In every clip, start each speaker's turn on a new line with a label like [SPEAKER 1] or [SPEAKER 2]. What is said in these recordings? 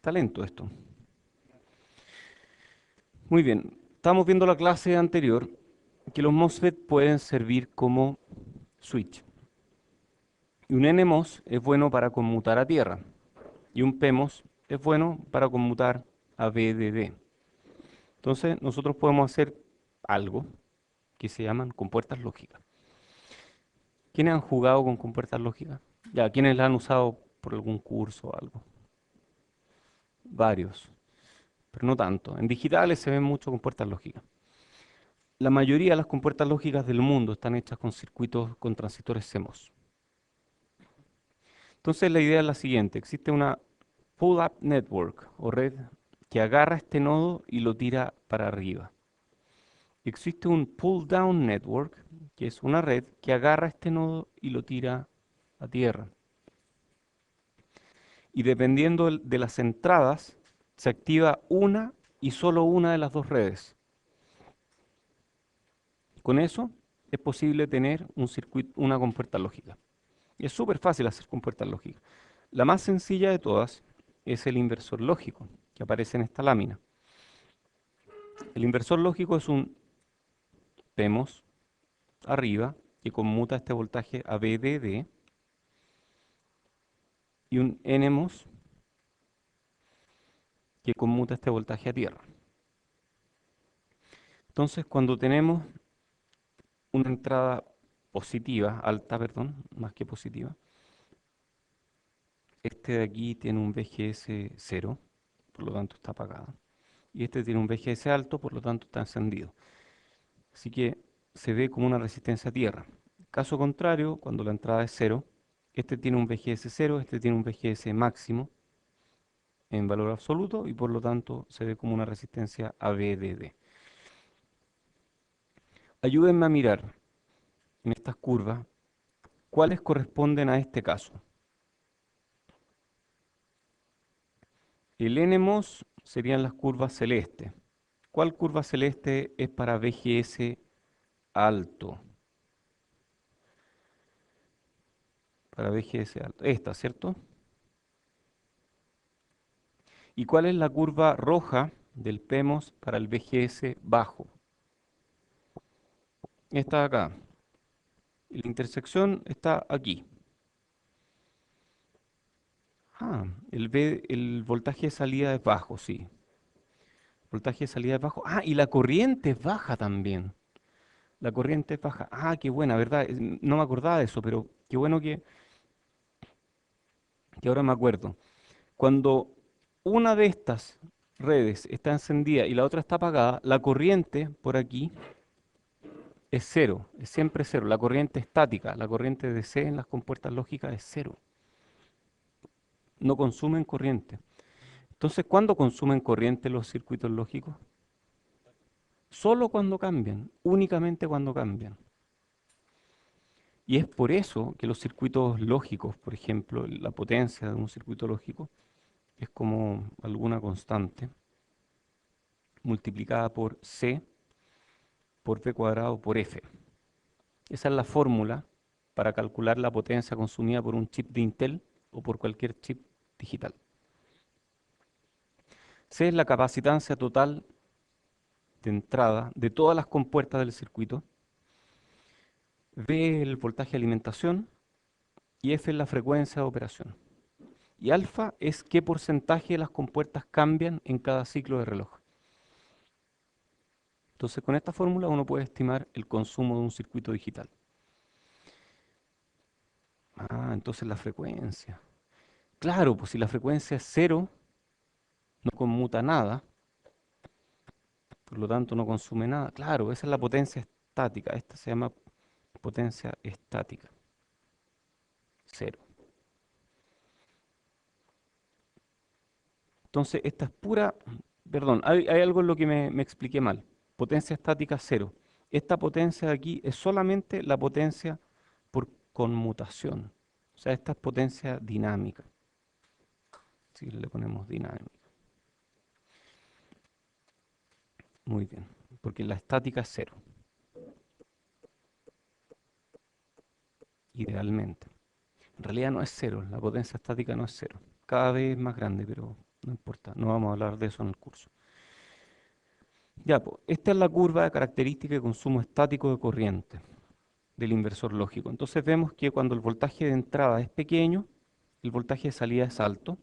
[SPEAKER 1] está lento esto. Muy bien, estamos viendo la clase anterior que los MOSFET pueden servir como switch. Y un NMOS es bueno para conmutar a tierra. Y un PMOS es bueno para conmutar a VDD. Entonces, nosotros podemos hacer algo que se llaman compuertas lógicas. ¿Quiénes han jugado con compuertas lógicas? Ya, ¿quiénes la han usado por algún curso o algo? Varios, pero no tanto. En digitales se ven mucho compuertas lógicas. La mayoría de las compuertas lógicas del mundo están hechas con circuitos con transistores CMOS. Entonces la idea es la siguiente, existe una pull-up network o red que agarra este nodo y lo tira para arriba. Existe un pull-down network, que es una red que agarra este nodo y lo tira a tierra. Y dependiendo de las entradas, se activa una y solo una de las dos redes. Con eso es posible tener un circuito, una compuerta lógica. Y es súper fácil hacer compuertas lógicas. La más sencilla de todas es el inversor lógico, que aparece en esta lámina. El inversor lógico es un PMOS arriba que conmuta este voltaje a VDD y un NMOS que conmuta este voltaje a tierra. Entonces, cuando tenemos una entrada positiva, alta, perdón, más que positiva, este de aquí tiene un VGS 0, por lo tanto está apagado. Y este tiene un VGS alto, por lo tanto está encendido. Así que se ve como una resistencia a tierra. Caso contrario, cuando la entrada es 0, este tiene un VGS 0, este tiene un VGS máximo en valor absoluto y por lo tanto se ve como una resistencia a VDD. Ayúdenme a mirar en estas curvas cuáles corresponden a este caso. El NMOS serían las curvas celestes. ¿Cuál curva celeste es para VGS alto? Para VGS alto. Esta, ¿cierto? ¿Y cuál es la curva roja del PMOS para el VGS bajo? Esta de acá. Y la intersección está aquí. El voltaje de salida es bajo, sí. Voltaje de salida es bajo. Y la corriente es baja también. La corriente es baja. Qué buena, ¿verdad? No me acordaba de eso, pero qué bueno que ahora me acuerdo. Cuando una de estas redes está encendida y la otra está apagada, la corriente por aquí es cero, es siempre cero. La corriente estática, la corriente de C en las compuertas lógicas es cero. No consumen corriente. Entonces, ¿cuándo consumen corriente los circuitos lógicos? Solo cuando cambian, únicamente cuando cambian. Y es por eso que los circuitos lógicos, por ejemplo, la potencia de un circuito lógico es como alguna constante multiplicada por C por V cuadrado por F. Esa es la fórmula para calcular la potencia consumida por un chip de Intel o por cualquier chip digital. C es la capacitancia total de entrada de todas las compuertas del circuito. V es el voltaje de alimentación y F es la frecuencia de operación. Y alfa es qué porcentaje de las compuertas cambian en cada ciclo de reloj. Entonces, con esta fórmula uno puede estimar el consumo de un circuito digital. Entonces la frecuencia. Claro, pues si la frecuencia es cero, no conmuta nada, por lo tanto no consume nada. Claro, esa es la potencia estática. Esta se llama potencia estática. Cero. Entonces, esta es pura, perdón, hay algo en lo que me expliqué mal. Potencia estática cero. Esta potencia de aquí es solamente la potencia por conmutación. O sea, esta es potencia dinámica. Si le ponemos dinámica. Muy bien, porque la estática es cero, idealmente. En realidad no es cero, la potencia estática no es cero. Cada vez es más grande, pero no importa, no vamos a hablar de eso en el curso. Ya, pues, esta es la curva de característica de consumo estático de corriente del inversor lógico. Entonces vemos que cuando el voltaje de entrada es pequeño, el voltaje de salida es alto.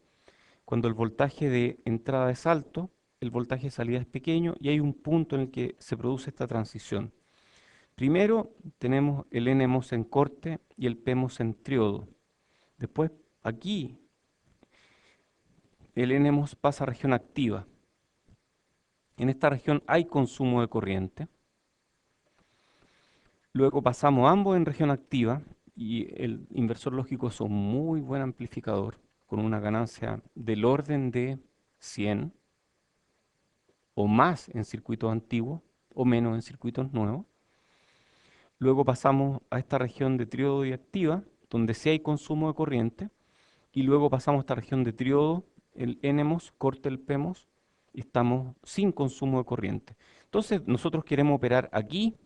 [SPEAKER 1] Cuando el voltaje de entrada es alto, el voltaje de salida es pequeño y hay un punto en el que se produce esta transición. Primero tenemos el NMOS en corte y el PMOS en triodo. Después aquí el NMOS pasa a región activa. En esta región hay consumo de corriente. Luego pasamos ambos en región activa y el inversor lógico es un muy buen amplificador con una ganancia del orden de 100 o más en circuitos antiguos o menos en circuitos nuevos. Luego pasamos a esta región de triodo y activa, donde sí hay consumo de corriente. Y luego pasamos a esta región de triodo, el NMOS, corte el PMOS, y estamos sin consumo de corriente. Entonces nosotros queremos operar aquí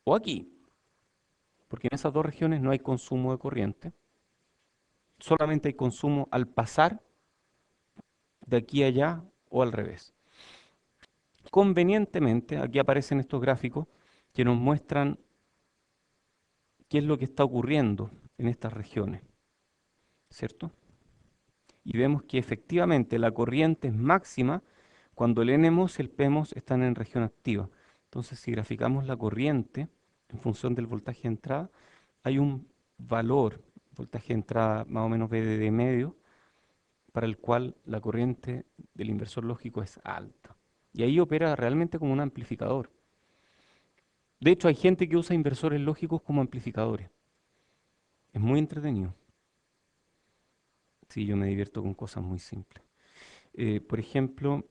[SPEAKER 1] o aquí, porque en esas dos regiones no hay consumo de corriente, solamente hay consumo al pasar de aquí a allá o al revés. Convenientemente, aquí aparecen estos gráficos que nos muestran qué es lo que está ocurriendo en estas regiones, ¿cierto? Y vemos que efectivamente la corriente es máxima cuando el NMOS y el PMOS están en región activa. Entonces, si graficamos la corriente en función del voltaje de entrada, hay un valor, voltaje de entrada más o menos VDD medio, para el cual la corriente del inversor lógico es alta. Y ahí opera realmente como un amplificador. De hecho, hay gente que usa inversores lógicos como amplificadores. Es muy entretenido. Sí, yo me divierto con cosas muy simples. Por ejemplo,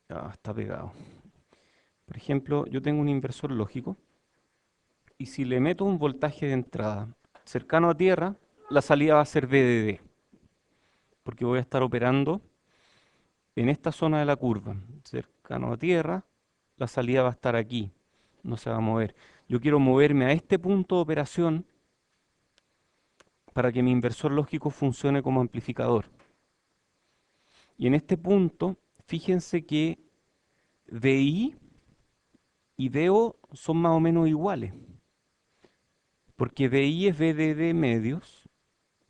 [SPEAKER 1] está pegado. Por ejemplo, yo tengo un inversor lógico y si le meto un voltaje de entrada cercano a tierra, la salida va a ser VDD, porque voy a estar operando en esta zona de la curva, cercano a tierra, la salida va a estar aquí, no se va a mover. Yo quiero moverme a este punto de operación para que mi inversor lógico funcione como amplificador. Y en este punto, fíjense que VI y VO son más o menos iguales, porque VI es VDD medios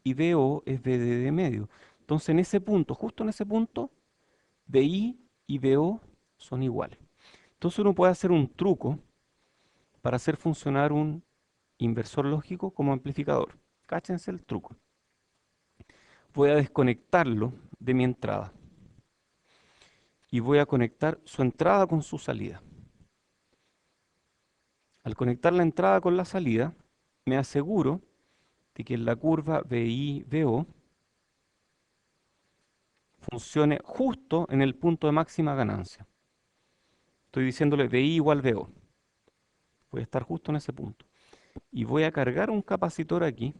[SPEAKER 1] y VO es VDD medio. Entonces en ese punto, justo en ese punto, VI y VO son iguales. Entonces uno puede hacer un truco para hacer funcionar un inversor lógico como amplificador. Cáchense el truco. Voy a desconectarlo de mi entrada y voy a conectar su entrada con su salida. Al conectar la entrada con la salida, me aseguro de que la curva VI-VO funcione justo en el punto de máxima ganancia. Estoy diciéndole VI igual VO. Voy a estar justo en ese punto. Y voy a cargar un capacitor aquí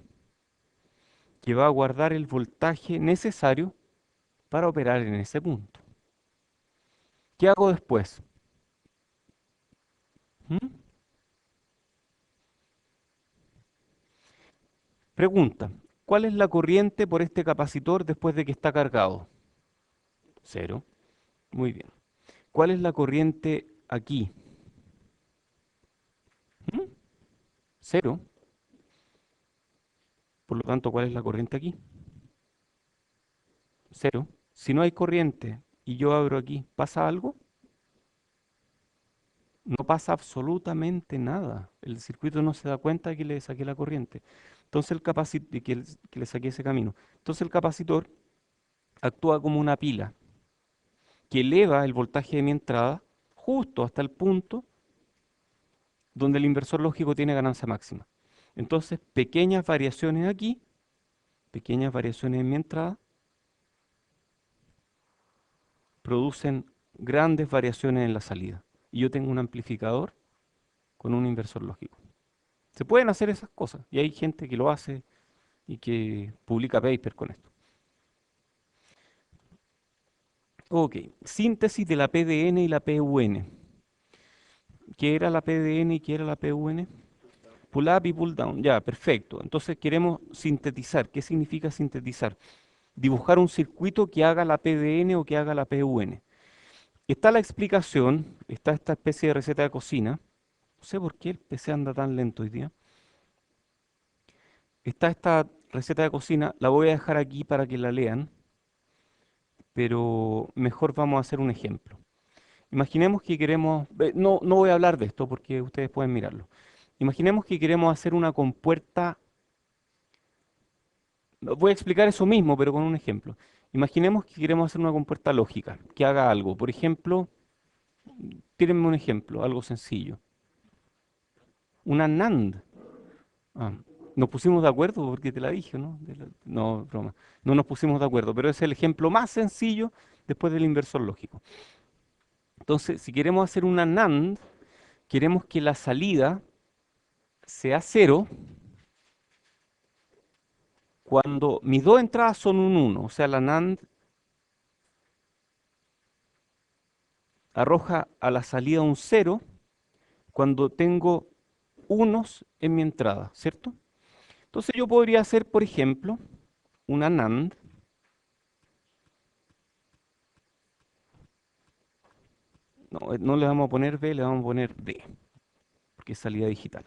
[SPEAKER 1] que va a guardar el voltaje necesario para operar en ese punto. ¿Qué hago después? ¿Mm? Pregunta, ¿cuál es la corriente por este capacitor después de que está cargado? Cero. Muy bien. ¿Cuál es la corriente aquí? ¿Mm? Cero. Por lo tanto, ¿cuál es la corriente aquí? Cero. Si no hay corriente y yo abro aquí, ¿pasa algo? No pasa absolutamente nada. El circuito no se da cuenta de que le saqué la corriente. Entonces el capacitor, que le saqué ese camino. Entonces el capacitor actúa como una pila que eleva el voltaje de mi entrada justo hasta el punto donde el inversor lógico tiene ganancia máxima. Entonces, pequeñas variaciones aquí, pequeñas variaciones en mi entrada, producen grandes variaciones en la salida. Y yo tengo un amplificador con un inversor lógico. Se pueden hacer esas cosas y hay gente que lo hace y que publica paper con esto. Ok, síntesis de la PDN y la PUN. ¿Qué era la PDN y qué era la PUN? Pull up y pull down. Ya, perfecto. Entonces queremos sintetizar. ¿Qué significa sintetizar? dibujar un circuito que haga la PDN o que haga la PUN. Está la explicación, está esta especie de receta de cocina. No sé por qué el PC anda tan lento hoy día. Está esta receta de cocina, la voy a dejar aquí para que la lean, pero mejor vamos a hacer un ejemplo. Imaginemos que queremos, no voy a hablar de esto porque ustedes pueden mirarlo. Imaginemos que queremos hacer una compuerta, voy a explicar eso mismo, pero con un ejemplo. Imaginemos que queremos hacer una compuerta lógica, que haga algo. Por ejemplo, tírenme un ejemplo, algo sencillo. Una NAND. Ah, nos pusimos de acuerdo porque te la dije, ¿no? No, broma. No nos pusimos de acuerdo, pero es el ejemplo más sencillo después del inversor lógico. Entonces, si queremos hacer una NAND, queremos que la salida sea cero cuando mis dos entradas son un 1. O sea, la NAND arroja a la salida un cero cuando tengo unos en mi entrada, ¿cierto? Entonces yo podría hacer, por ejemplo, una NAND. No, no le vamos a poner B, le vamos a poner D, porque es salida digital.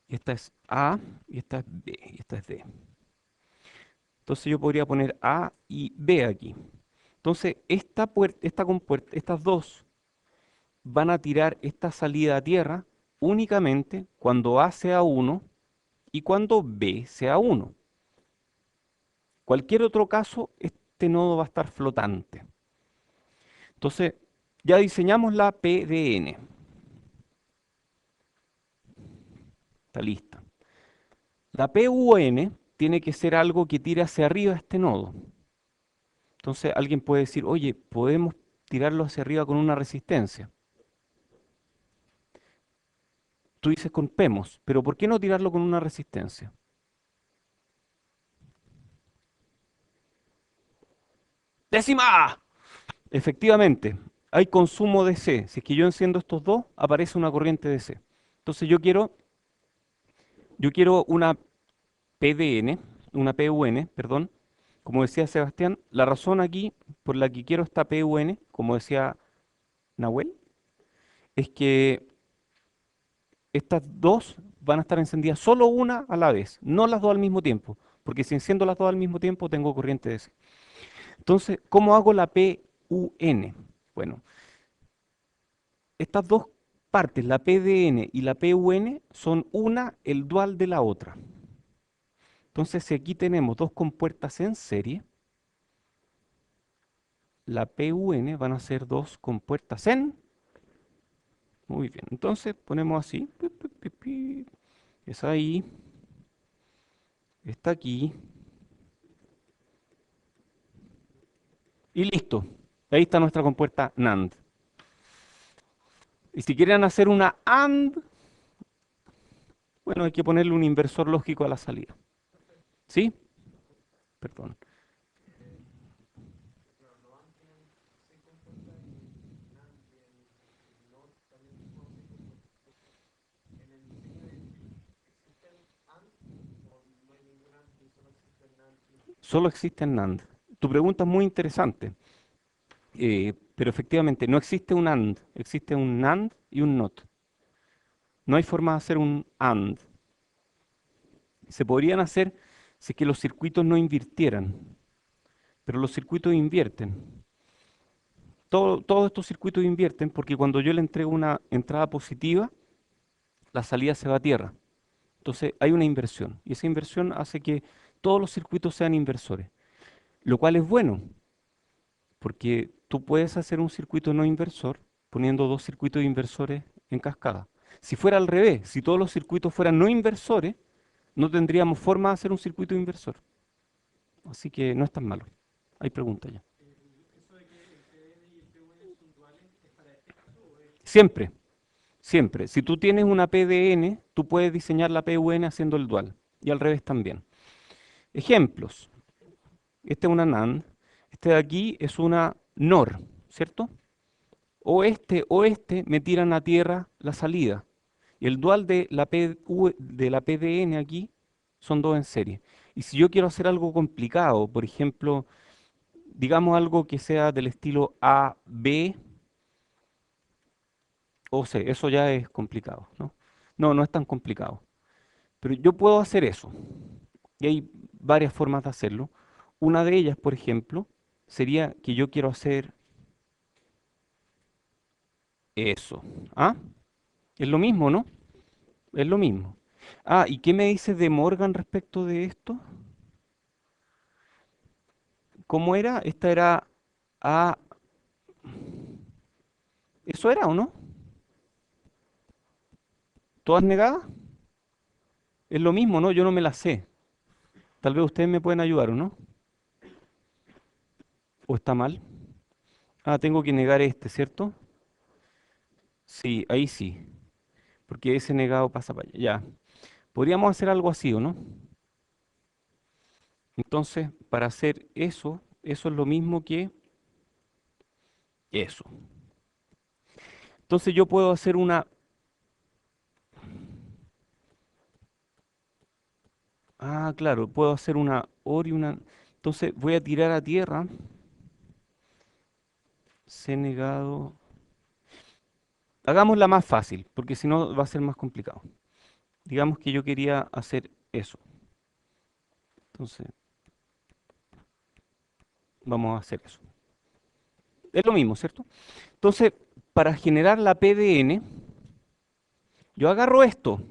[SPEAKER 1] Y esta es A, y esta es B, y esta es D. Entonces yo podría poner A y B aquí. Entonces esta compuerta, estas dos van a tirar esta salida a tierra únicamente cuando A sea 1 y cuando B sea 1. Cualquier otro caso, este nodo va a estar flotante. Entonces, ya diseñamos la PDN. Está lista. La PUN tiene que ser algo que tire hacia arriba este nodo. Entonces, alguien puede decir, oye, podemos tirarlo hacia arriba con una resistencia. Tú dices con PEMOS, pero ¿por qué no tirarlo con una resistencia? ¡Décima A! Efectivamente, hay consumo DC. Si es que yo enciendo estos dos, aparece una corriente DC. Entonces yo quiero una PDN, una PUN, perdón. Como decía Sebastián, la razón aquí por la que quiero esta PUN, como decía Nahuel, es que estas dos van a estar encendidas solo una a la vez, no las dos al mismo tiempo, porque si enciendo las dos al mismo tiempo tengo corriente DC. Entonces, ¿cómo hago la PUN? Bueno, estas dos partes, la PDN y la PUN, son una el dual de la otra. Entonces, si aquí tenemos dos compuertas en serie, la PUN van a ser dos compuertas en... Muy bien, entonces ponemos así. Es ahí, está aquí. Y listo. Ahí está nuestra compuerta NAND. Y si quieren hacer una AND, bueno, hay que ponerle un inversor lógico a la salida. ¿Sí? Perdón. Solo existe NAND. Tu pregunta es muy interesante. Pero efectivamente, no existe un AND. Existe un NAND y un NOT. No hay forma de hacer un AND. Se podrían hacer si es que los circuitos no invirtieran. Pero los circuitos invierten. Todos estos circuitos invierten porque cuando yo le entrego una entrada positiva, la salida se va a tierra. Entonces hay una inversión y esa inversión hace que todos los circuitos sean inversores, lo cual es bueno porque tú puedes hacer un circuito no inversor poniendo dos circuitos inversores en cascada. Si fuera al revés, si todos los circuitos fueran no inversores, no tendríamos forma de hacer un circuito inversor. Así que no es tan malo. Hay preguntas ya. Siempre, siempre. Si tú tienes una PDN, tú puedes diseñar la PUN haciendo el dual. Y al revés también. Ejemplos. Este es una NAND. Este de aquí es una NOR, ¿cierto? O este me tiran a tierra la salida. Y el dual de la PDN aquí son dos en serie. Y si yo quiero hacer algo complicado, por ejemplo, digamos algo que sea del estilo A, B o C, eso ya es complicado, ¿no? No, no es tan complicado. Pero yo puedo hacer eso. Y hay varias formas de hacerlo. Una de ellas, por ejemplo, sería que yo quiero hacer eso. ¿Ah? Es lo mismo, ¿no? Es lo mismo. Ah, ¿y qué me dices de Morgan respecto de esto? ¿Cómo era? Esta era A. ¿Eso era o no? ¿Todas negadas? Es lo mismo, ¿no? Yo no me la sé. Tal vez ustedes me pueden ayudar, ¿o no? ¿O está mal? Ah, tengo que negar este, ¿cierto? Sí, ahí sí. Porque ese negado pasa para allá. Ya. Podríamos hacer algo así, ¿o no? Entonces, para hacer eso, eso es lo mismo que eso. Entonces yo puedo hacer una... Ah, claro, puedo hacer una OR y una... Entonces voy a tirar a tierra C negado. Hagámosla más fácil, porque si no va a ser más complicado. Digamos que yo quería hacer eso. Entonces, vamos a hacer eso. Es lo mismo, ¿cierto? Entonces, para generar la PDN, yo agarro esto,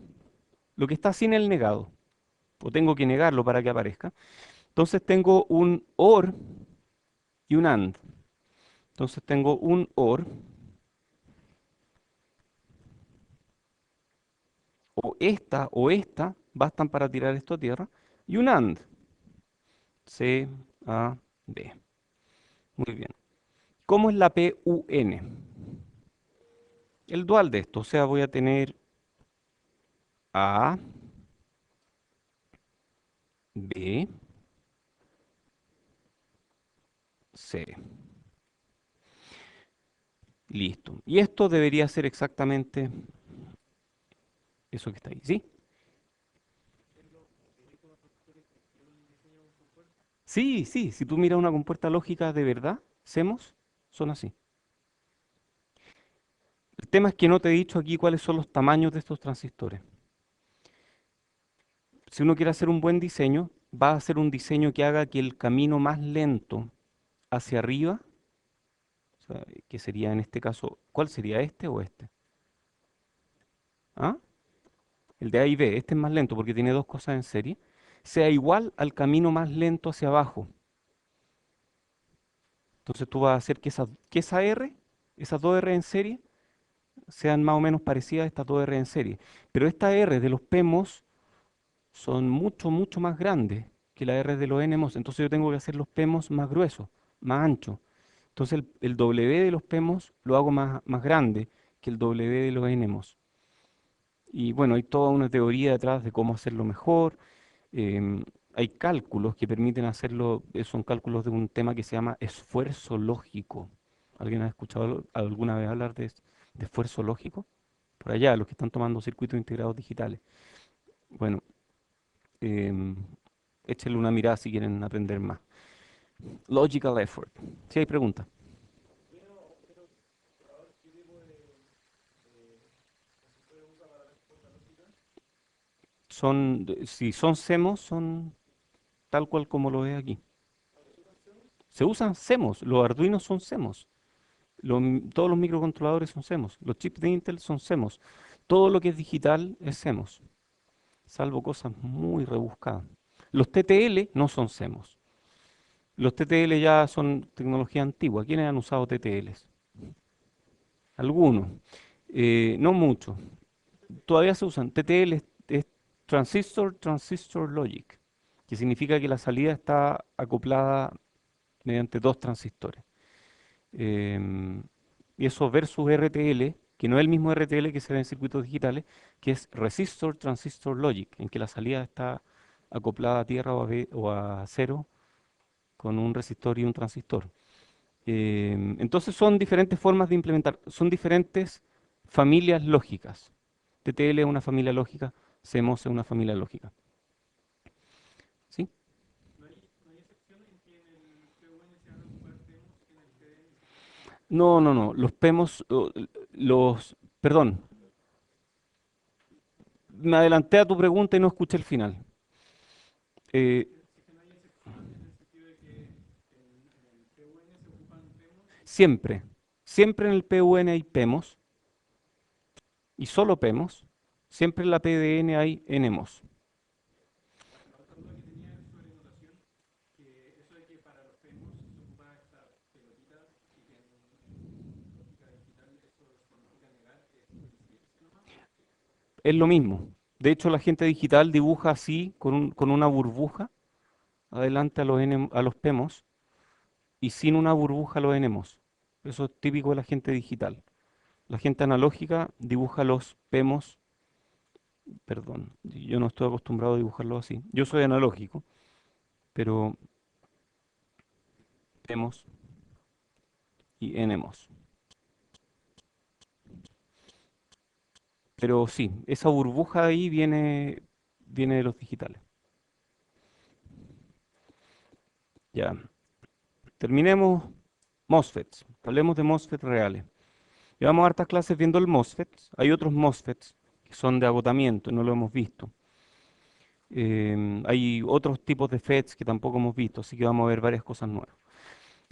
[SPEAKER 1] lo que está sin el negado, o tengo que negarlo para que aparezca. Entonces tengo un OR y un AND. Entonces tengo un OR, o esta, bastan para tirar esto a tierra, y un AND. C, A, D. Muy bien. ¿Cómo es la PUN? El dual de esto, o sea, voy a tener A, B, C. Listo. Y esto debería ser exactamente eso que está ahí, ¿sí? Sí, sí, si tú miras una compuerta lógica de verdad, SEMOS, son así. El tema es que no te he dicho aquí cuáles son los tamaños de estos transistores. Si uno quiere hacer un buen diseño, va a hacer un diseño que haga que el camino más lento hacia arriba, o sea, que sería en este caso, ¿cuál sería este o este? ¿Ah? El de A y B, este es más lento porque tiene dos cosas en serie, sea igual al camino más lento hacia abajo. Entonces tú vas a hacer que esa R, esas dos R en serie, sean más o menos parecidas a estas dos R en serie. Pero esta R de los PMOS son mucho, mucho más grandes que la R de los NMOS. Entonces yo tengo que hacer los PMOS más gruesos, más anchos. Entonces el W de los PMOS lo hago más grande que el W de los NMOS. Y bueno, hay toda una teoría detrás de cómo hacerlo mejor. Hay cálculos que permiten hacerlo, son cálculos de un tema que se llama esfuerzo lógico. ¿Alguien ha escuchado alguna vez hablar de esfuerzo lógico? Por allá, los que están tomando circuitos integrados digitales. Bueno, em, échenle una mirada si quieren aprender más. Logical effort. Si hay preguntas. Si son CMOS, son tal cual como lo ve aquí. Se usan CMOS, los Arduinos son CMOS. Todos los microcontroladores son CMOS. Los chips de Intel son CMOS. Todo lo que es digital es CMOS, salvo cosas muy rebuscadas. Los TTL no son CMOS. Los TTL ya son tecnología antigua. ¿Quiénes han usado TTLs? Algunos, no muchos. Todavía se usan. TTL es Transistor Logic, que significa que la salida está acoplada mediante dos transistores. Em, y eso versus RTL, que no es el mismo RTL que se ve en circuitos digitales, que es Resistor Transistor Logic, en que la salida está acoplada a tierra o a cero con un resistor y un transistor. Entonces son diferentes formas de implementar, son diferentes familias lógicas. TTL es una familia lógica, CMOS es una familia lógica. ¿Sí? No, no, no. Los PEMOS, perdón, me adelanté a tu pregunta y no escuché el final. Eh, siempre, siempre en el PUN hay PEMOS y solo PEMOS. Siempre en la PDN hay NMOS. Es lo mismo. De hecho, la gente digital dibuja así, con una burbuja, adelante a a los PEMOS y sin una burbuja a los NMOS. Eso es típico de la gente digital. La gente analógica dibuja los PEMOS, perdón, yo no estoy acostumbrado a dibujarlo así. Yo soy analógico, pero PEMOS y NMOS. Pero sí, esa burbuja ahí viene de los digitales. Ya, terminemos MOSFETs. Hablemos de MOSFETs reales. Llevamos hartas clases viendo el MOSFET. Hay otros MOSFETs que son de agotamiento, no lo hemos visto. Hay otros tipos de FETs que tampoco hemos visto, así que vamos a ver varias cosas nuevas.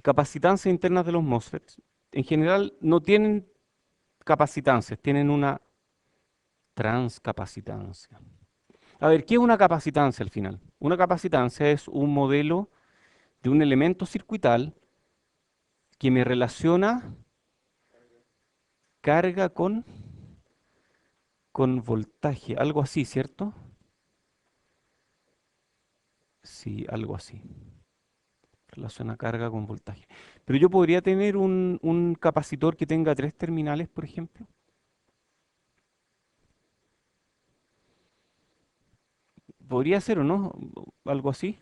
[SPEAKER 1] Capacitancias internas de los MOSFETs. En general no tienen capacitancias, tienen una transcapacitancia. A ver, ¿qué es una capacitancia al final? Una capacitancia es un modelo de un elemento circuital que me relaciona carga con voltaje, algo así, ¿cierto? Sí, algo así. Relaciona carga con voltaje. Pero yo podría tener un capacitor que tenga tres terminales, por ejemplo. Podría ser o no, algo así.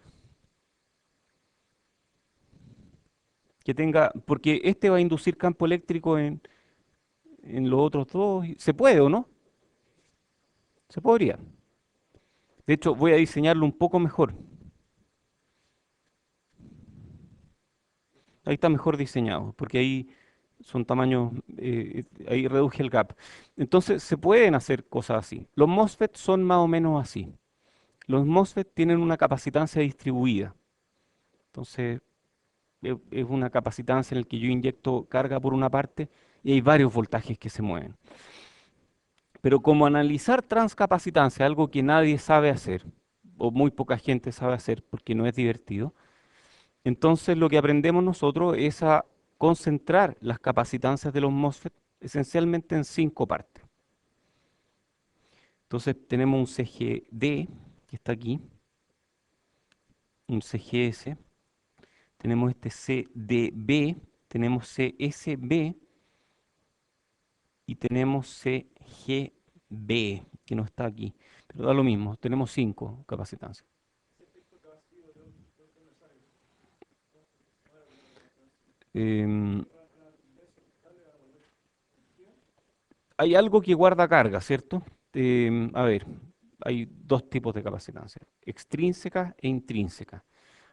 [SPEAKER 1] Que tenga, porque este va a inducir campo eléctrico en los otros dos. ¿Se puede o no? Se podría. De hecho, voy a diseñarlo un poco mejor. Ahí está mejor diseñado, porque ahí son tamaños, ahí reduje el gap. Entonces, se pueden hacer cosas así. Los MOSFET son más o menos así. Los MOSFET tienen una capacitancia distribuida. Entonces, es una capacitancia en la que yo inyecto carga por una parte y hay varios voltajes que se mueven. Pero como analizar transcapacitancia, algo que nadie sabe hacer, o muy poca gente sabe hacer porque no es divertido, entonces lo que aprendemos nosotros es a concentrar las capacitancias de los MOSFET esencialmente en cinco partes. Entonces tenemos un CGD que está aquí, un CGS, tenemos este CDB, tenemos CSB y tenemos CGB que no está aquí. Pero da lo mismo, tenemos cinco capacitancias. Em, Hay algo que guarda carga, ¿cierto? A ver, hay dos tipos de capacitancia, extrínsecas e intrínsecas.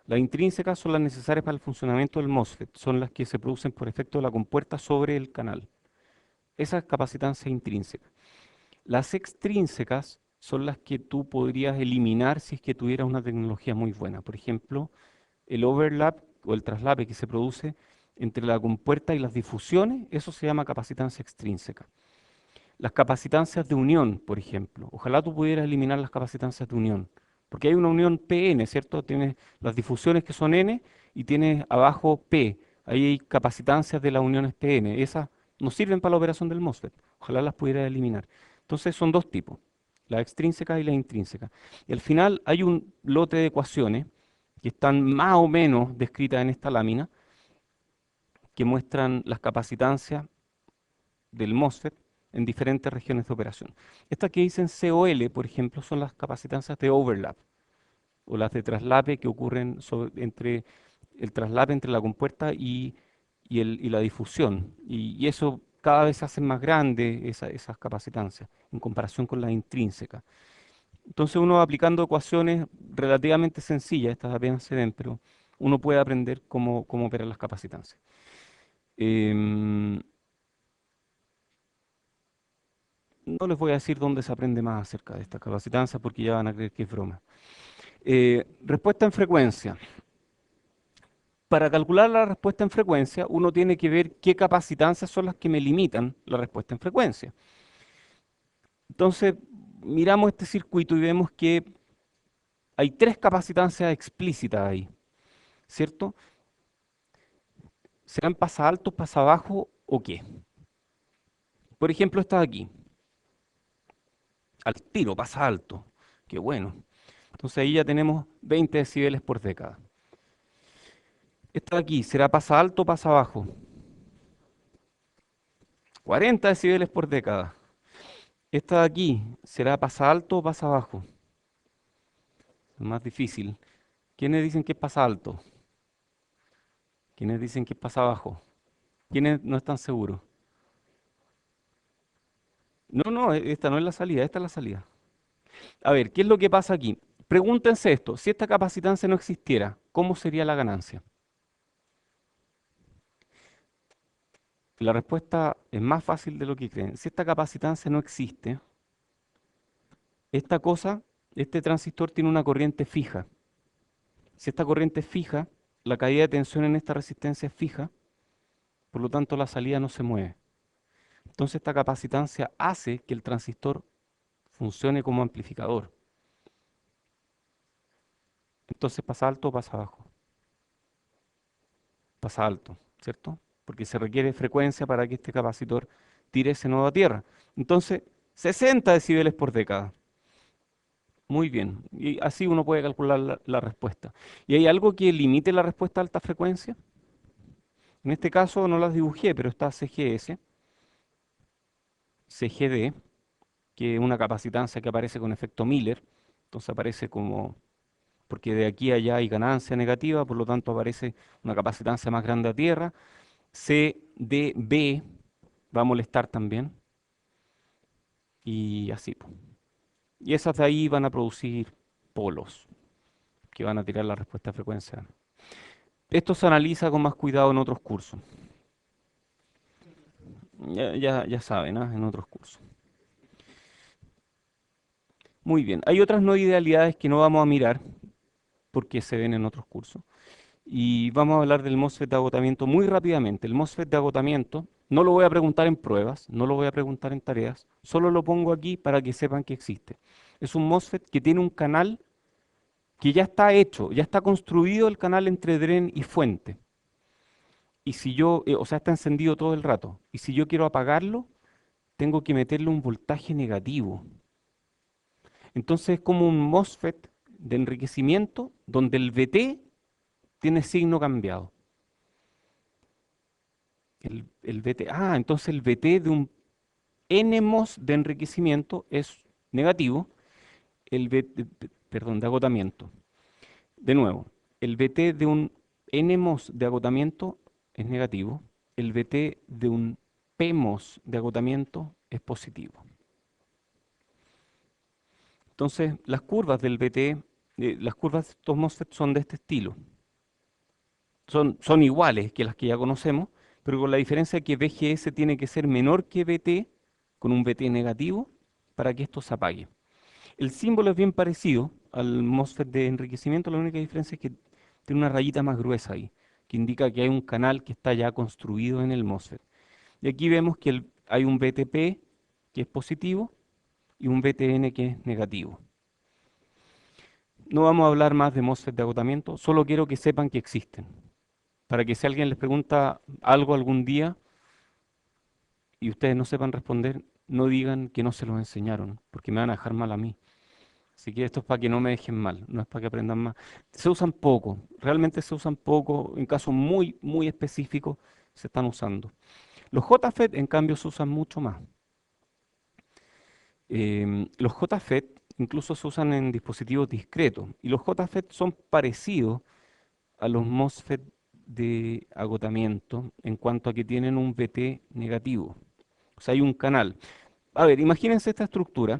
[SPEAKER 1] Las intrínsecas son las necesarias para el funcionamiento del MOSFET, son las que se producen por efecto de la compuerta sobre el canal. Esa es capacitancia intrínseca. Las extrínsecas son las que tú podrías eliminar si es que tuvieras una tecnología muy buena. Por ejemplo, el overlap o el traslape que se produce entre la compuerta y las difusiones, eso se llama capacitancia extrínseca. Las capacitancias de unión, por ejemplo. Ojalá tú pudieras eliminar las capacitancias de unión. Porque hay una unión PN, ¿cierto? Tienes las difusiones que son N y tienes abajo P. Ahí hay capacitancias de las uniones PN. Esas no sirven para la operación del MOSFET. Ojalá las pudieras eliminar. Entonces son dos tipos, las extrínsecas y las intrínsecas. Y al final hay un lote de ecuaciones que están más o menos descritas en esta lámina, que muestran las capacitancias del MOSFET en diferentes regiones de operación. Estas que dicen COL, por ejemplo, son las capacitancias de overlap o las de traslape que ocurren entre el traslape entre la compuerta y la difusión. Y eso cada vez se hacen más grandes esas capacitancias en comparación con las intrínsecas. Entonces uno va aplicando ecuaciones relativamente sencillas, estas apenas se ven, pero uno puede aprender cómo operar las capacitancias. Em, no les voy a decir dónde se aprende más acerca de esta capacitancia porque ya van a creer que es broma. Respuesta en frecuencia. Para calcular la respuesta en frecuencia, uno tiene que ver qué capacitancias son las que me limitan la respuesta en frecuencia. Entonces, miramos este circuito y vemos que hay tres capacitancias explícitas ahí, ¿cierto? ¿Serán pasa alto, pasa bajo o qué? Por ejemplo, esta de aquí, al tiro, pasa alto. Qué bueno. Entonces ahí ya tenemos 20 decibeles por década. Esta de aquí, ¿será pasa alto o pasa bajo? 40 decibeles por década. Esta de aquí, ¿será pasa alto o pasa bajo? Es más difícil. ¿Quiénes dicen que pasa alto? ¿Quiénes dicen que pasa bajo? ¿Quiénes no están seguros? No, no, esta no es la salida, esta es la salida. A ver, ¿qué es lo que pasa aquí? Pregúntense esto, si esta capacitancia no existiera, ¿cómo sería la ganancia? La respuesta es más fácil de lo que creen. Si esta capacitancia no existe, esta cosa, este transistor tiene una corriente fija. Si esta corriente es fija, la caída de tensión en esta resistencia es fija, por lo tanto la salida no se mueve. Entonces esta capacitancia hace que el transistor funcione como amplificador. Entonces pasa alto o pasa bajo. Pasa alto, ¿cierto? Porque se requiere frecuencia para que este capacitor tire ese nodo a tierra. Entonces, 60 decibeles por década. Muy bien. Y así uno puede calcular la respuesta. ¿Y hay algo que limite la respuesta a alta frecuencia? En este caso no las dibujé, pero está CGS, CGD, que es una capacitancia que aparece con efecto Miller. Entonces aparece como, porque de aquí a allá hay ganancia negativa, por lo tanto aparece una capacitancia más grande a tierra. CDB va a molestar también. Y así, po. Y esas de ahí van a producir polos que van a tirar la respuesta a frecuencia. Esto se analiza con más cuidado en otros cursos. Ya saben, ¿ah? En otros cursos. Muy bien. Hay otras no idealidades que no vamos a mirar porque se ven en otros cursos. Y vamos a hablar del MOSFET de agotamiento muy rápidamente. El MOSFET de agotamiento no lo voy a preguntar en pruebas, no lo voy a preguntar en tareas, solo lo pongo aquí para que sepan que existe. Es un MOSFET que tiene un canal que ya está hecho, ya está construido el canal entre dren y fuente. Y si yo, o sea, está encendido todo el rato. Y si yo quiero apagarlo, tengo que meterle un voltaje negativo. Entonces es como un MOSFET de enriquecimiento donde el VT tiene signo cambiado. El VT, entonces el VT de un NMOS de enriquecimiento es negativo, el VT, perdón, de agotamiento. De nuevo, el VT de un NMOS de agotamiento es negativo, el VT de un PMOS de agotamiento es positivo. Entonces, las curvas del VT, las curvas de estos MOSFET son de este estilo. Son iguales que las que ya conocemos, pero con la diferencia de que VGS tiene que ser menor que VT, con un VT negativo, para que esto se apague. El símbolo es bien parecido al MOSFET de enriquecimiento, la única diferencia es que tiene una rayita más gruesa ahí, que indica que hay un canal que está ya construido en el MOSFET. Y aquí vemos que hay un VTP que es positivo y un VTN que es negativo. No vamos a hablar más de MOSFET de agotamiento, solo quiero que sepan que existen, para que si alguien les pregunta algo algún día y ustedes no sepan responder, no digan que no se los enseñaron, porque me van a dejar mal a mí. Así que esto es para que no me dejen mal, no es para que aprendan más. Se usan poco, realmente se usan poco, en casos muy, muy específicos se están usando. Los JFET, en cambio, se usan mucho más. Los JFET incluso se usan en dispositivos discretos y los JFET son parecidos a los MOSFET de agotamiento en cuanto a que tienen un VT negativo. O sea, hay un canal. A ver, imagínense esta estructura.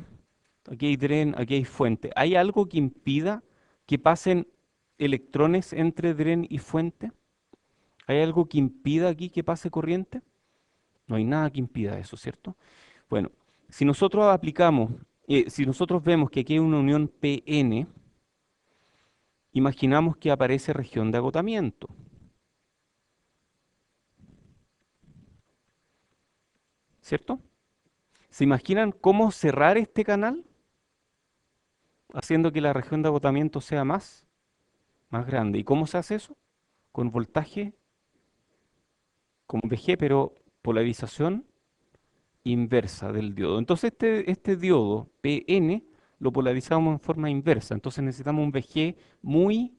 [SPEAKER 1] Aquí hay dren, aquí hay fuente. ¿Hay algo que impida que pasen electrones entre dren y fuente? ¿Hay algo que impida aquí que pase corriente? No hay nada que impida eso, ¿cierto? Bueno, si nosotros aplicamos, si nosotros vemos que aquí hay una unión PN, imaginamos que aparece región de agotamiento, ¿cierto? ¿Se imaginan cómo cerrar este canal haciendo que la región de agotamiento sea más grande? ¿Y cómo se hace eso? Con voltaje, con VG, pero polarización inversa del diodo. Entonces este diodo PN lo polarizamos en forma inversa. Entonces necesitamos un VG muy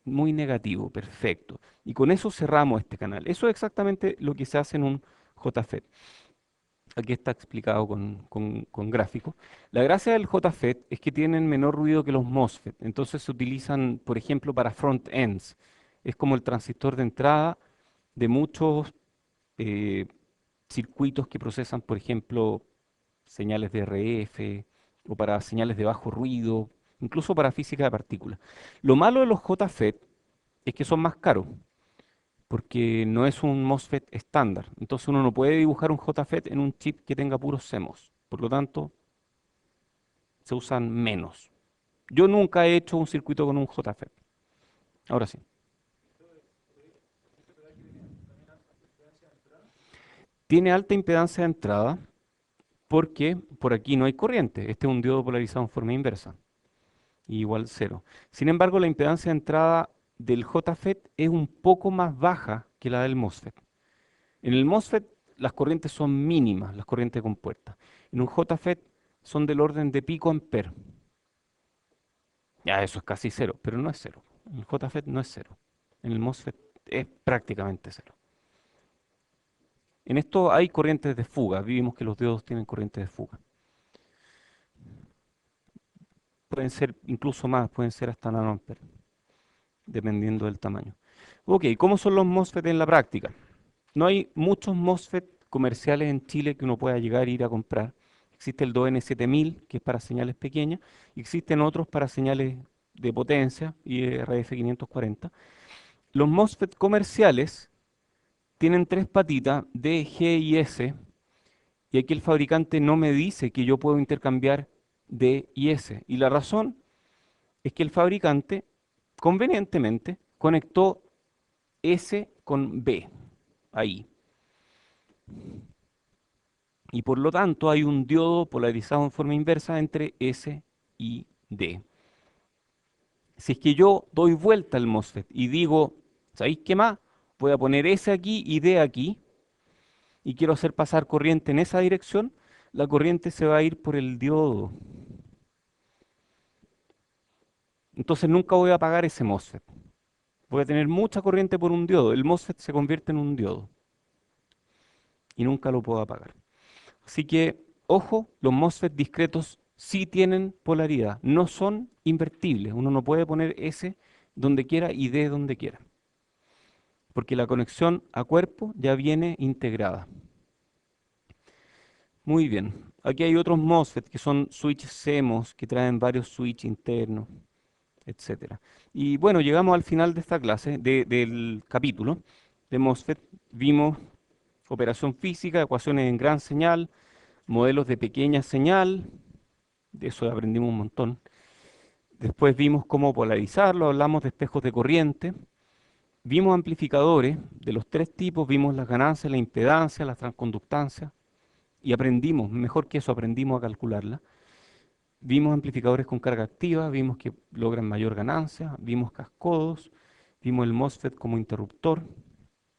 [SPEAKER 1] negativo, perfecto. Y con eso cerramos este canal. Eso es exactamente lo que se hace en un JFET. Aquí está explicado con gráficos. La gracia del JFET es que tienen menor ruido que los MOSFET. Entonces se utilizan, por ejemplo, para front-ends. Es como el transistor de entrada de muchos eh, circuitos que procesan, por ejemplo, señales de RF o para señales de bajo ruido, incluso para física de partículas. Lo malo de los JFET es que son más caros, porque no es un MOSFET estándar. Entonces uno no puede dibujar un JFET en un chip que tenga puros CMOS. Por lo tanto, se usan menos. Yo nunca he hecho un circuito con un JFET. Ahora sí. Tiene alta impedancia de entrada porque por aquí no hay corriente. Este es un diodo polarizado en forma inversa, igual cero. Sin embargo, la impedancia de entrada del JFET es un poco más baja que la del MOSFET. En el MOSFET las corrientes son mínimas, las corrientes compuestas. En un JFET son del orden de pico amper. Ya eso es casi cero, pero no es cero. En el JFET no es cero. En el MOSFET es prácticamente cero. En esto hay corrientes de fuga. Vimos que los diodos tienen corrientes de fuga. Pueden ser incluso más, pueden ser hasta nanoamperes, dependiendo del tamaño. Ok, ¿cómo son los MOSFET en la práctica? No hay muchos MOSFET comerciales en Chile que uno pueda llegar e ir a comprar. Existe el 2N7000, que es para señales pequeñas, y existen otros para señales de potencia y RF540. Los MOSFET comerciales tienen tres patitas, D, G y S, y aquí el fabricante no me dice que yo puedo intercambiar D y S. Y la razón es que el fabricante convenientemente conectó S con B ahí. Y por lo tanto hay un diodo polarizado en forma inversa entre S y D. Si es que yo doy vuelta al MOSFET y digo, ¿sabéis qué más? Voy a poner S aquí y D aquí, y quiero hacer pasar corriente en esa dirección, la corriente se va a ir por el diodo. Entonces nunca voy a apagar ese MOSFET. Voy a tener mucha corriente por un diodo. El MOSFET se convierte en un diodo y nunca lo puedo apagar. Así que, ojo, los MOSFET discretos sí tienen polaridad, no son invertibles. Uno no puede poner S donde quiera y D donde quiera, porque la conexión a cuerpo ya viene integrada. Muy bien. Aquí hay otros MOSFET que son switch CMOS que traen varios switch internos, etcétera. Y bueno, llegamos al final de esta clase, del capítulo de MOSFET. Vimos operación física, ecuaciones en gran señal, modelos de pequeña señal, de eso aprendimos un montón. Después vimos cómo polarizarlo, hablamos de espejos de corriente, vimos amplificadores de los tres tipos, vimos las ganancias, la impedancia, las transconductancias, y aprendimos, mejor que eso, aprendimos a calcularla. Vimos amplificadores con carga activa, vimos que logran mayor ganancia, vimos cascodos, vimos el MOSFET como interruptor,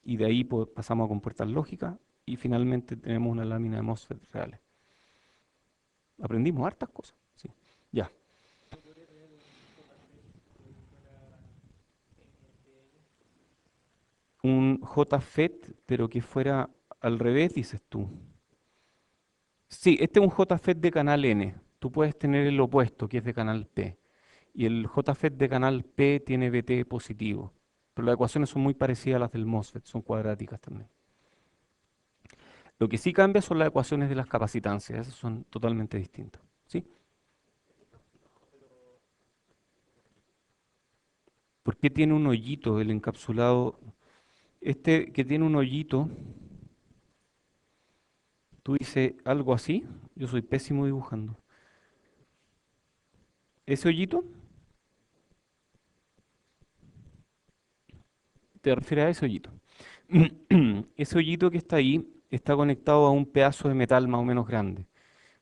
[SPEAKER 1] y de ahí pasamos a compuertas lógicas, y finalmente tenemos una lámina de MOSFET reales. Aprendimos hartas cosas, sí. Ya. Un JFET, pero que fuera al revés, dices tú. Sí, este es un JFET de canal N. Tú puedes tener el opuesto, que es de canal P. Y el JFET de canal P tiene VT positivo. Pero las ecuaciones son muy parecidas a las del MOSFET, son cuadráticas también. Lo que sí cambia son las ecuaciones de las capacitancias, esas son totalmente distintas. ¿Sí? ¿Por qué tiene un hoyito el encapsulado? Este que tiene un hoyito, tú dices algo así, yo soy pésimo dibujando. Ese hoyito, te refieres a ese hoyito. Ese hoyito que está ahí está conectado a un pedazo de metal más o menos grande.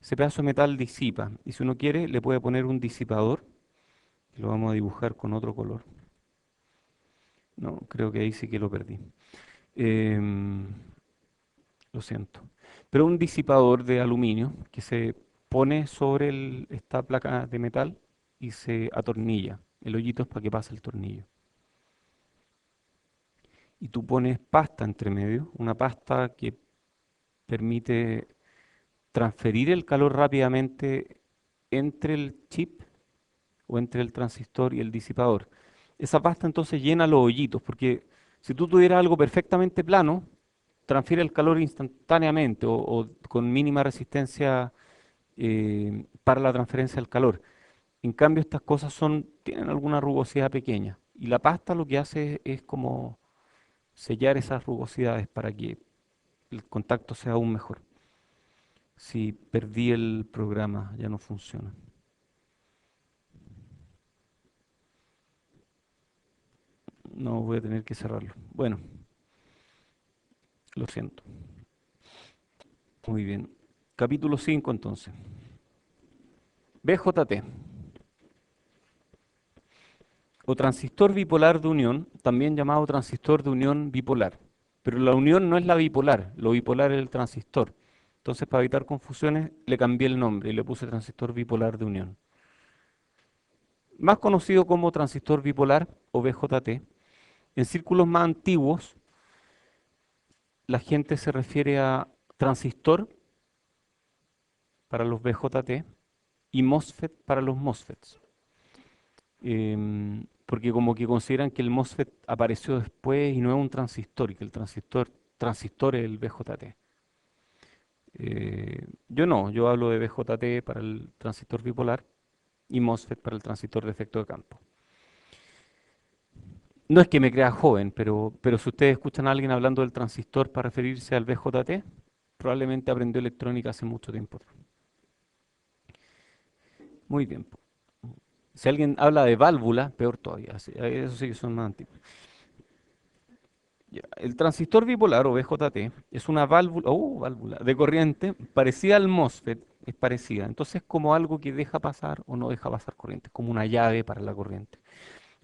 [SPEAKER 1] Ese pedazo de metal disipa y si uno quiere le puede poner un disipador. Lo vamos a dibujar con otro color. No, creo que ahí sí que lo perdí. Em, lo siento. Pero un disipador de aluminio que se pone sobre esta placa de metal y se atornilla. El hoyito es para que pase el tornillo. Y tú pones pasta entre medio, una pasta que permite transferir el calor rápidamente entre el chip o entre el transistor y el disipador. Esa pasta entonces llena los hoyitos, porque si tú tuvieras algo perfectamente plano, transfiere el calor instantáneamente o con mínima resistencia para la transferencia del calor. En cambio, estas cosas tienen alguna rugosidad pequeña y la pasta lo que hace es como sellar esas rugosidades para que el contacto sea aún mejor. Si perdí el programa, ya no funciona. No voy a tener que cerrarlo. Bueno, lo siento. Muy bien. Capítulo 5 entonces. BJT o transistor bipolar de unión, también llamado transistor de unión bipolar. Pero la unión no es la bipolar, lo bipolar es el transistor. Entonces, para evitar confusiones, le cambié el nombre y le puse transistor bipolar de unión. Más conocido como transistor bipolar o BJT. En círculos más antiguos, la gente se refiere a transistor para los BJT y MOSFET para los MOSFETs. Porque como que consideran que el MOSFET apareció después y no es un transistor, y que el transistor es el BJT. Yo no, yo hablo de BJT para el transistor bipolar y MOSFET para el transistor de efecto de campo. No es que me crea joven, pero si ustedes escuchan a alguien hablando del transistor para referirse al BJT, probablemente aprendió electrónica hace mucho tiempo. Muy bien. Si alguien habla de válvula, peor todavía. Eso sí que son más antiguos. Ya, el transistor bipolar o BJT es una válvula de corriente parecida al MOSFET, es parecida. Entonces es como algo que deja pasar o no deja pasar corriente, como una llave para la corriente,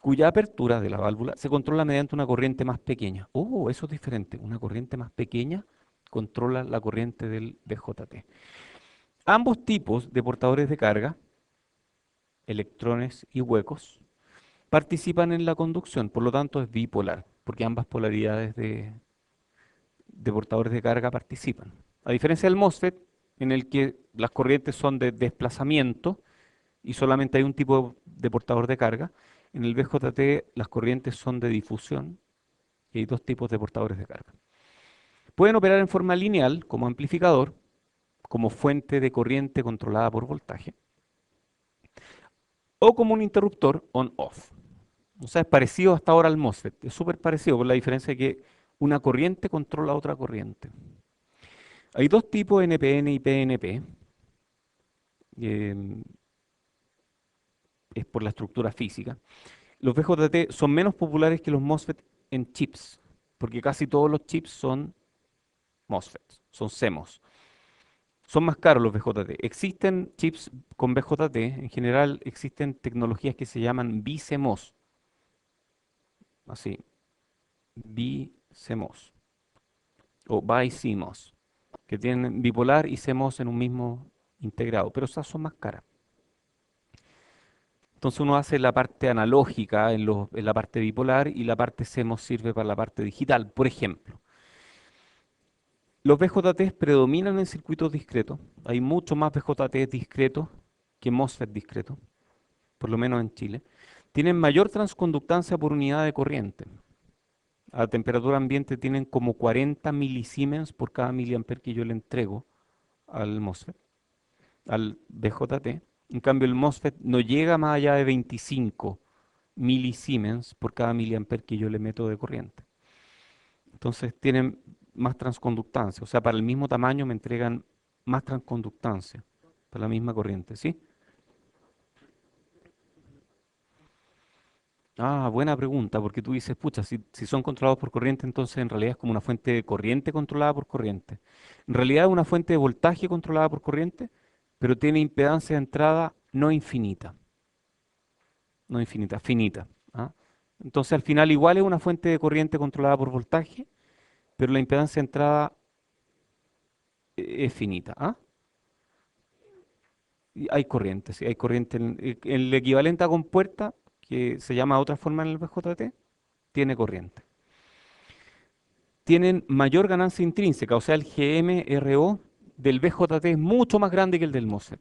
[SPEAKER 1] cuya apertura de la válvula se controla mediante una corriente más pequeña. Oh, eso es diferente. Una corriente más pequeña controla la corriente del BJT. Ambos tipos de portadores de carga, electrones y huecos, participan en la conducción, por lo tanto es bipolar, porque ambas polaridades de portadores de carga participan. A diferencia del MOSFET, en el que las corrientes son de desplazamiento y solamente hay un tipo de portador de carga, en el BJT las corrientes son de difusión y hay dos tipos de portadores de carga. Pueden operar en forma lineal como amplificador, como fuente de corriente controlada por voltaje, o como un interruptor on-off. O sea, es parecido hasta ahora al MOSFET, es súper parecido, con la diferencia de que una corriente controla otra corriente. Hay dos tipos, NPN y PNP. eh, es por la estructura física. Los BJT son menos populares que los MOSFET en chips, porque casi todos los chips son MOSFETs, son CMOS. Son más caros los BJT. Existen chips con BJT, en general existen tecnologías que se llaman BiCMOS, así, BiCMOS o BiCMOS, que tienen bipolar y CMOS en un mismo integrado, pero esas son más caras. Entonces uno hace la parte analógica en la parte bipolar y la parte CMOS sirve para la parte digital. Por ejemplo, los BJTs predominan en circuitos discretos. Hay mucho más BJTs discretos que MOSFET discretos, por lo menos en Chile. Tienen mayor transconductancia por unidad de corriente. A temperatura ambiente tienen como 40 milisiemens por cada miliamper que yo le entrego al MOSFET, al BJT. En cambio, el MOSFET no llega más allá de 25 milisiemens por cada miliamper que yo le meto de corriente. Entonces tienen más transconductancia. O sea, para el mismo tamaño me entregan más transconductancia para la misma corriente, ¿sí? Ah, buena pregunta, porque tú dices, pucha, si son controlados por corriente, entonces en realidad es como una fuente de corriente controlada por corriente. En realidad es una fuente de voltaje controlada por corriente, pero tiene impedancia de entrada no infinita, no infinita, finita. ¿Ah? Entonces al final igual es una fuente de corriente controlada por voltaje, pero la impedancia de entrada es finita. ¿Ah? Y hay corriente, sí, hay corriente. El equivalente a compuerta, que se llama de otra forma en el BJT, tiene corriente. Tienen mayor ganancia intrínseca, o sea, el GMRO del BJT es mucho más grande que el del MOSFET.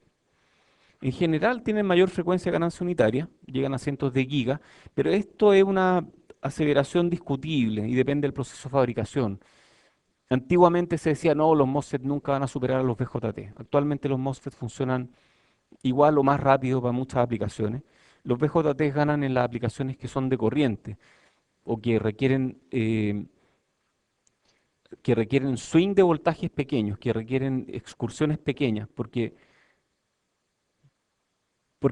[SPEAKER 1] En general tienen mayor frecuencia de ganancia unitaria, llegan a cientos de gigas, pero esto es una aseveración discutible y depende del proceso de fabricación. Antiguamente se decía, no, los MOSFET nunca van a superar a los BJT. Actualmente los MOSFET funcionan igual o más rápido para muchas aplicaciones. Los BJT ganan en las aplicaciones que son de corriente o que requieren swing de voltajes pequeños, que requieren excursiones pequeñas, porque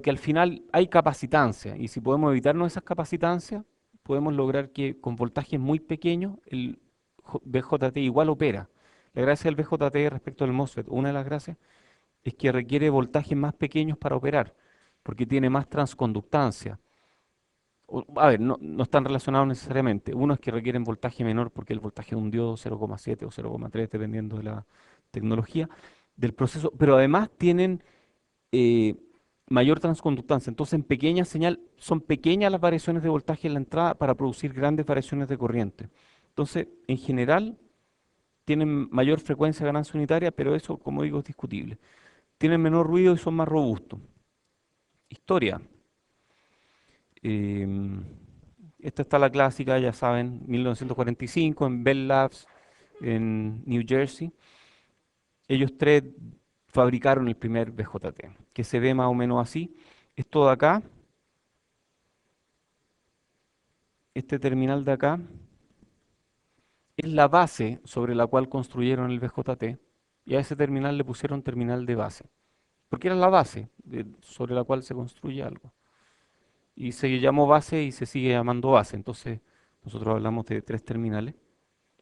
[SPEAKER 1] al final hay capacitancia y si podemos evitarnos esas capacitancias, podemos lograr que con voltajes muy pequeños el BJT igual opera. La gracia del BJT respecto al MOSFET, una de las gracias, es que requiere voltajes más pequeños para operar, porque tiene más transconductancia. A ver, no están relacionados necesariamente. Uno es que requieren voltaje menor porque el voltaje de un diodo 0,7 o 0,3, dependiendo de la tecnología del proceso, pero además tienen eh, mayor transconductancia. Entonces, en pequeña señal, son pequeñas las variaciones de voltaje en la entrada para producir grandes variaciones de corriente. Entonces, en general, tienen mayor frecuencia de ganancia unitaria, pero eso, como digo, es discutible. Tienen menor ruido y son más robustos. Historia. Em, Esta está la clásica, ya saben, 1945 en Bell Labs en New Jersey. Ellos tres fabricaron el primer BJT, que se ve más o menos así. Esto de acá, este terminal de acá, es la base sobre la cual construyeron el BJT y a ese terminal le pusieron terminal de base, porque era la base sobre la cual se construye algo. Y se llamó base y se sigue llamando base. Entonces, nosotros hablamos de tres terminales.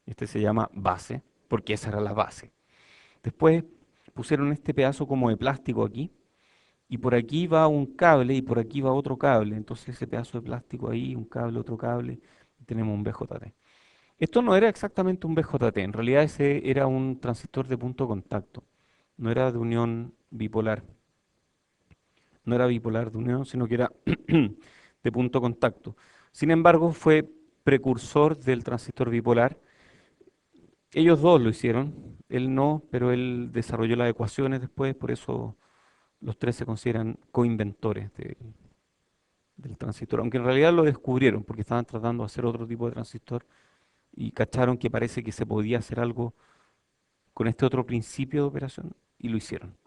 [SPEAKER 1] Este se llama base, porque esa era la base. Después pusieron este pedazo como de plástico aquí, y por aquí va un cable y por aquí va otro cable. Entonces ese pedazo de plástico ahí, un cable, otro cable, y tenemos un BJT. Esto no era exactamente un BJT, en realidad ese era un transistor de punto de contacto, no era de unión bipolar, no era bipolar de unión, sino que era de punto de contacto. Sin embargo, fue precursor del transistor bipolar. Ellos dos lo hicieron, él no, pero él desarrolló las ecuaciones después, por eso los tres se consideran coinventores del transistor, aunque en realidad lo descubrieron porque estaban tratando de hacer otro tipo de transistor y cacharon que parece que se podía hacer algo con este otro principio de operación y lo hicieron.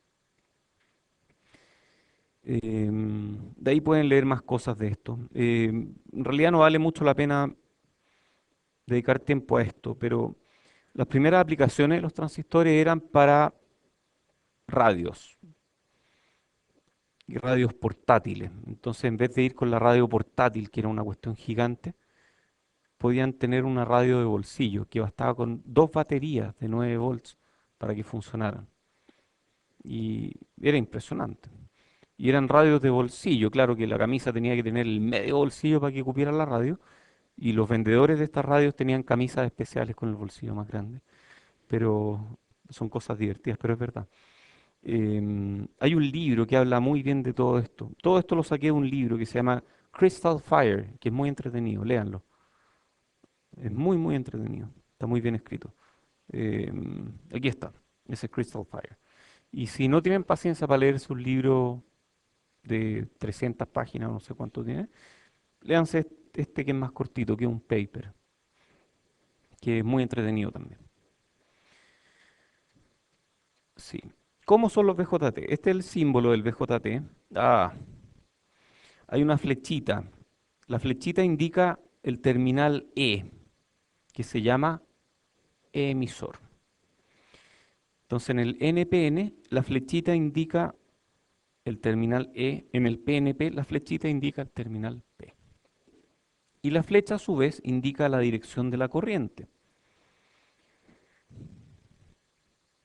[SPEAKER 1] De ahí pueden leer más cosas de esto. En realidad no vale mucho la pena dedicar tiempo a esto, pero las primeras aplicaciones de los transistores eran para radios y radios portátiles. Entonces, en vez de ir con la radio portátil, que era una cuestión gigante, podían tener una radio de bolsillo que bastaba con dos baterías de 9 volts para que funcionaran. Y era impresionante. Y eran radios de bolsillo, claro que la camisa tenía que tener el medio bolsillo para que cupiera la radio, y los vendedores de estas radios tenían camisas especiales con el bolsillo más grande, pero son cosas divertidas, pero es verdad. Hay un libro que habla muy bien de todo esto. Todo esto lo saqué de un libro que se llama Crystal Fire, que es muy entretenido, léanlo. Es muy, muy entretenido. Está muy bien escrito. Aquí está, ese Crystal Fire. Y si no tienen paciencia para leerse un libro de 300 páginas, no sé cuánto tiene, léanse este que es más cortito, que es un paper, que es muy entretenido también. Sí. ¿Cómo son los BJT? Este es el símbolo del BJT. Ah, hay una flechita. La flechita indica el terminal E, que se llama emisor. Entonces en el NPN la flechita indica el terminal E, en el PNP la flechita indica el terminal P. Y la flecha a su vez indica la dirección de la corriente.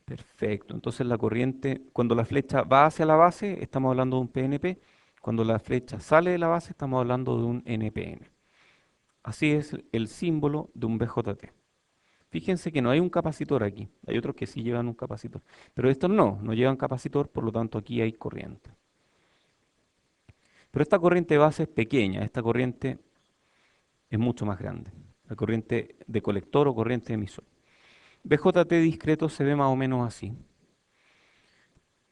[SPEAKER 1] Perfecto, entonces la corriente, cuando la flecha va hacia la base, estamos hablando de un PNP. Cuando la flecha sale de la base, estamos hablando de un NPN. Así es el símbolo de un BJT. Fíjense que no hay un capacitor aquí. Hay otros que sí llevan un capacitor. Pero estos no llevan capacitor, por lo tanto aquí hay corriente. Pero esta corriente de base es pequeña, esta corriente es mucho más grande. La corriente de colector o corriente de emisor. BJT discreto se ve más o menos así.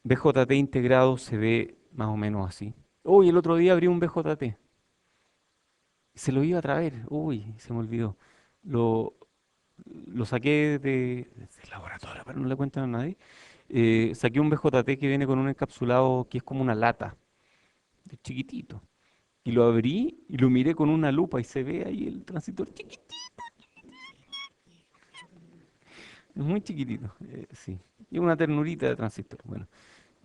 [SPEAKER 1] BJT integrado se ve más o menos así. Uy, el otro día abrí un BJT. Se lo iba a traer. Uy, se me olvidó. Lo, lo saqué del laboratorio, pero no le cuentan a nadie. Saqué un BJT que viene con un encapsulado que es como una lata, es chiquitito. Y lo abrí y lo miré con una lupa y se ve ahí el transistor chiquitito. Es muy chiquitito, sí. Y una ternurita de transistor. Bueno,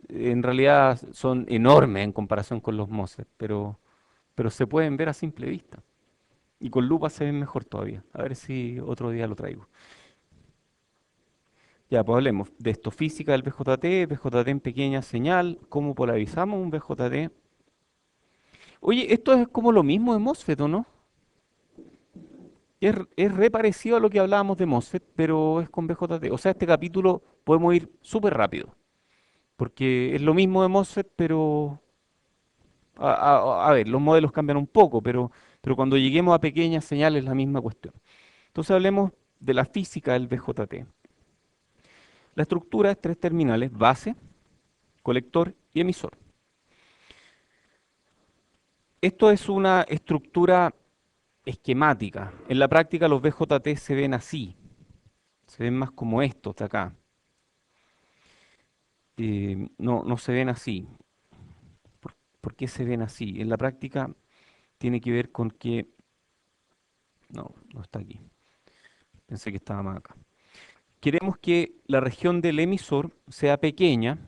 [SPEAKER 1] en realidad son enormes en comparación con los MOSFET, pero se pueden ver a simple vista. Y con lupa se ven mejor todavía. A ver si otro día lo traigo. Ya, pues hablemos de esto. Física del BJT, BJT en pequeña señal, cómo polarizamos un BJT. Oye, esto es como lo mismo de MOSFET, ¿o no? Es re parecido a lo que hablábamos de MOSFET, pero es con BJT. O sea, este capítulo podemos ir súper rápido, porque es lo mismo de MOSFET, pero a ver, los modelos cambian un poco, pero cuando lleguemos a pequeñas señales es la misma cuestión. Entonces hablemos de la física del BJT. La estructura es tres terminales, base, colector y emisor. Esto es una estructura esquemática. En la práctica los BJT se ven así, se ven más como estos de acá. No se ven así. ¿Por qué se ven así? En la práctica tiene que ver con que... No está aquí. Pensé que estaba más acá. Queremos que la región del emisor sea pequeña.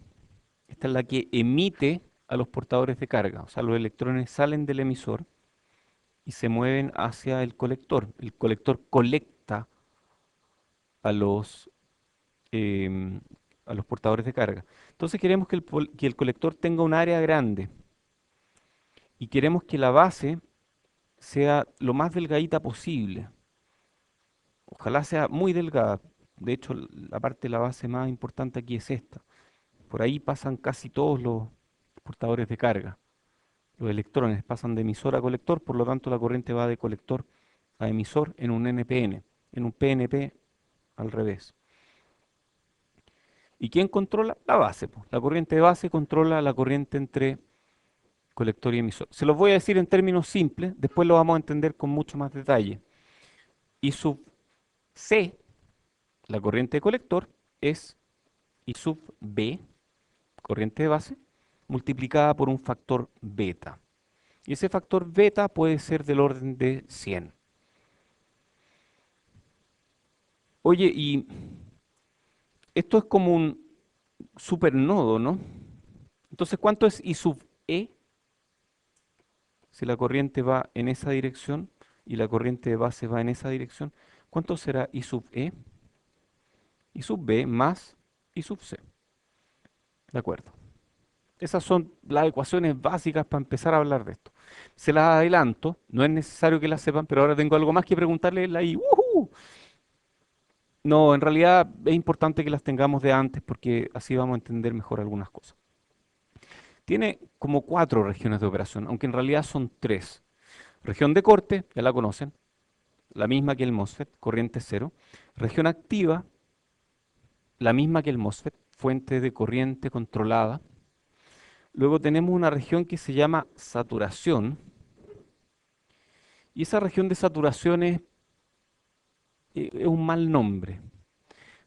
[SPEAKER 1] Esta es la que emite a los portadores de carga. O sea, los electrones salen del emisor y se mueven hacia el colector. El colector colecta a em, a los portadores de carga. Entonces queremos que que el colector tenga un área grande y queremos que la base sea lo más delgadita posible. Ojalá sea muy delgada. De hecho, la parte de la base más importante aquí es esta. Por ahí pasan casi todos los portadores de carga. Los electrones pasan de emisor a colector, por lo tanto la corriente va de colector a emisor en un NPN, en un PNP al revés. ¿Y quién controla? La base, po. La corriente de base controla la corriente entre colector y emisor. Se los voy a decir en términos simples, después lo vamos a entender con mucho más detalle. I sub C, la corriente de colector, es I sub B, corriente de base, multiplicada por un factor beta. Y ese factor beta puede ser del orden de 100. Oye, y esto es como un supernodo, ¿no? Entonces, ¿cuánto es I sub E si la corriente va en esa dirección y la corriente de base va en esa dirección? ¿Cuánto será I sub E? I sub B más I sub C. ¿De acuerdo? Esas son las ecuaciones básicas para empezar a hablar de esto. Se las adelanto, no es necesario que las sepan, pero ahora tengo algo más que preguntarles ahí. ¡Uhú! No, en realidad es importante que las tengamos de antes porque así vamos a entender mejor algunas cosas. Tiene como cuatro regiones de operación, aunque en realidad son tres. Región de corte, ya la conocen, la misma que el MOSFET, corriente cero. Región activa, la misma que el MOSFET, fuente de corriente controlada. Luego tenemos una región que se llama saturación. Y esa región de saturación es un mal nombre,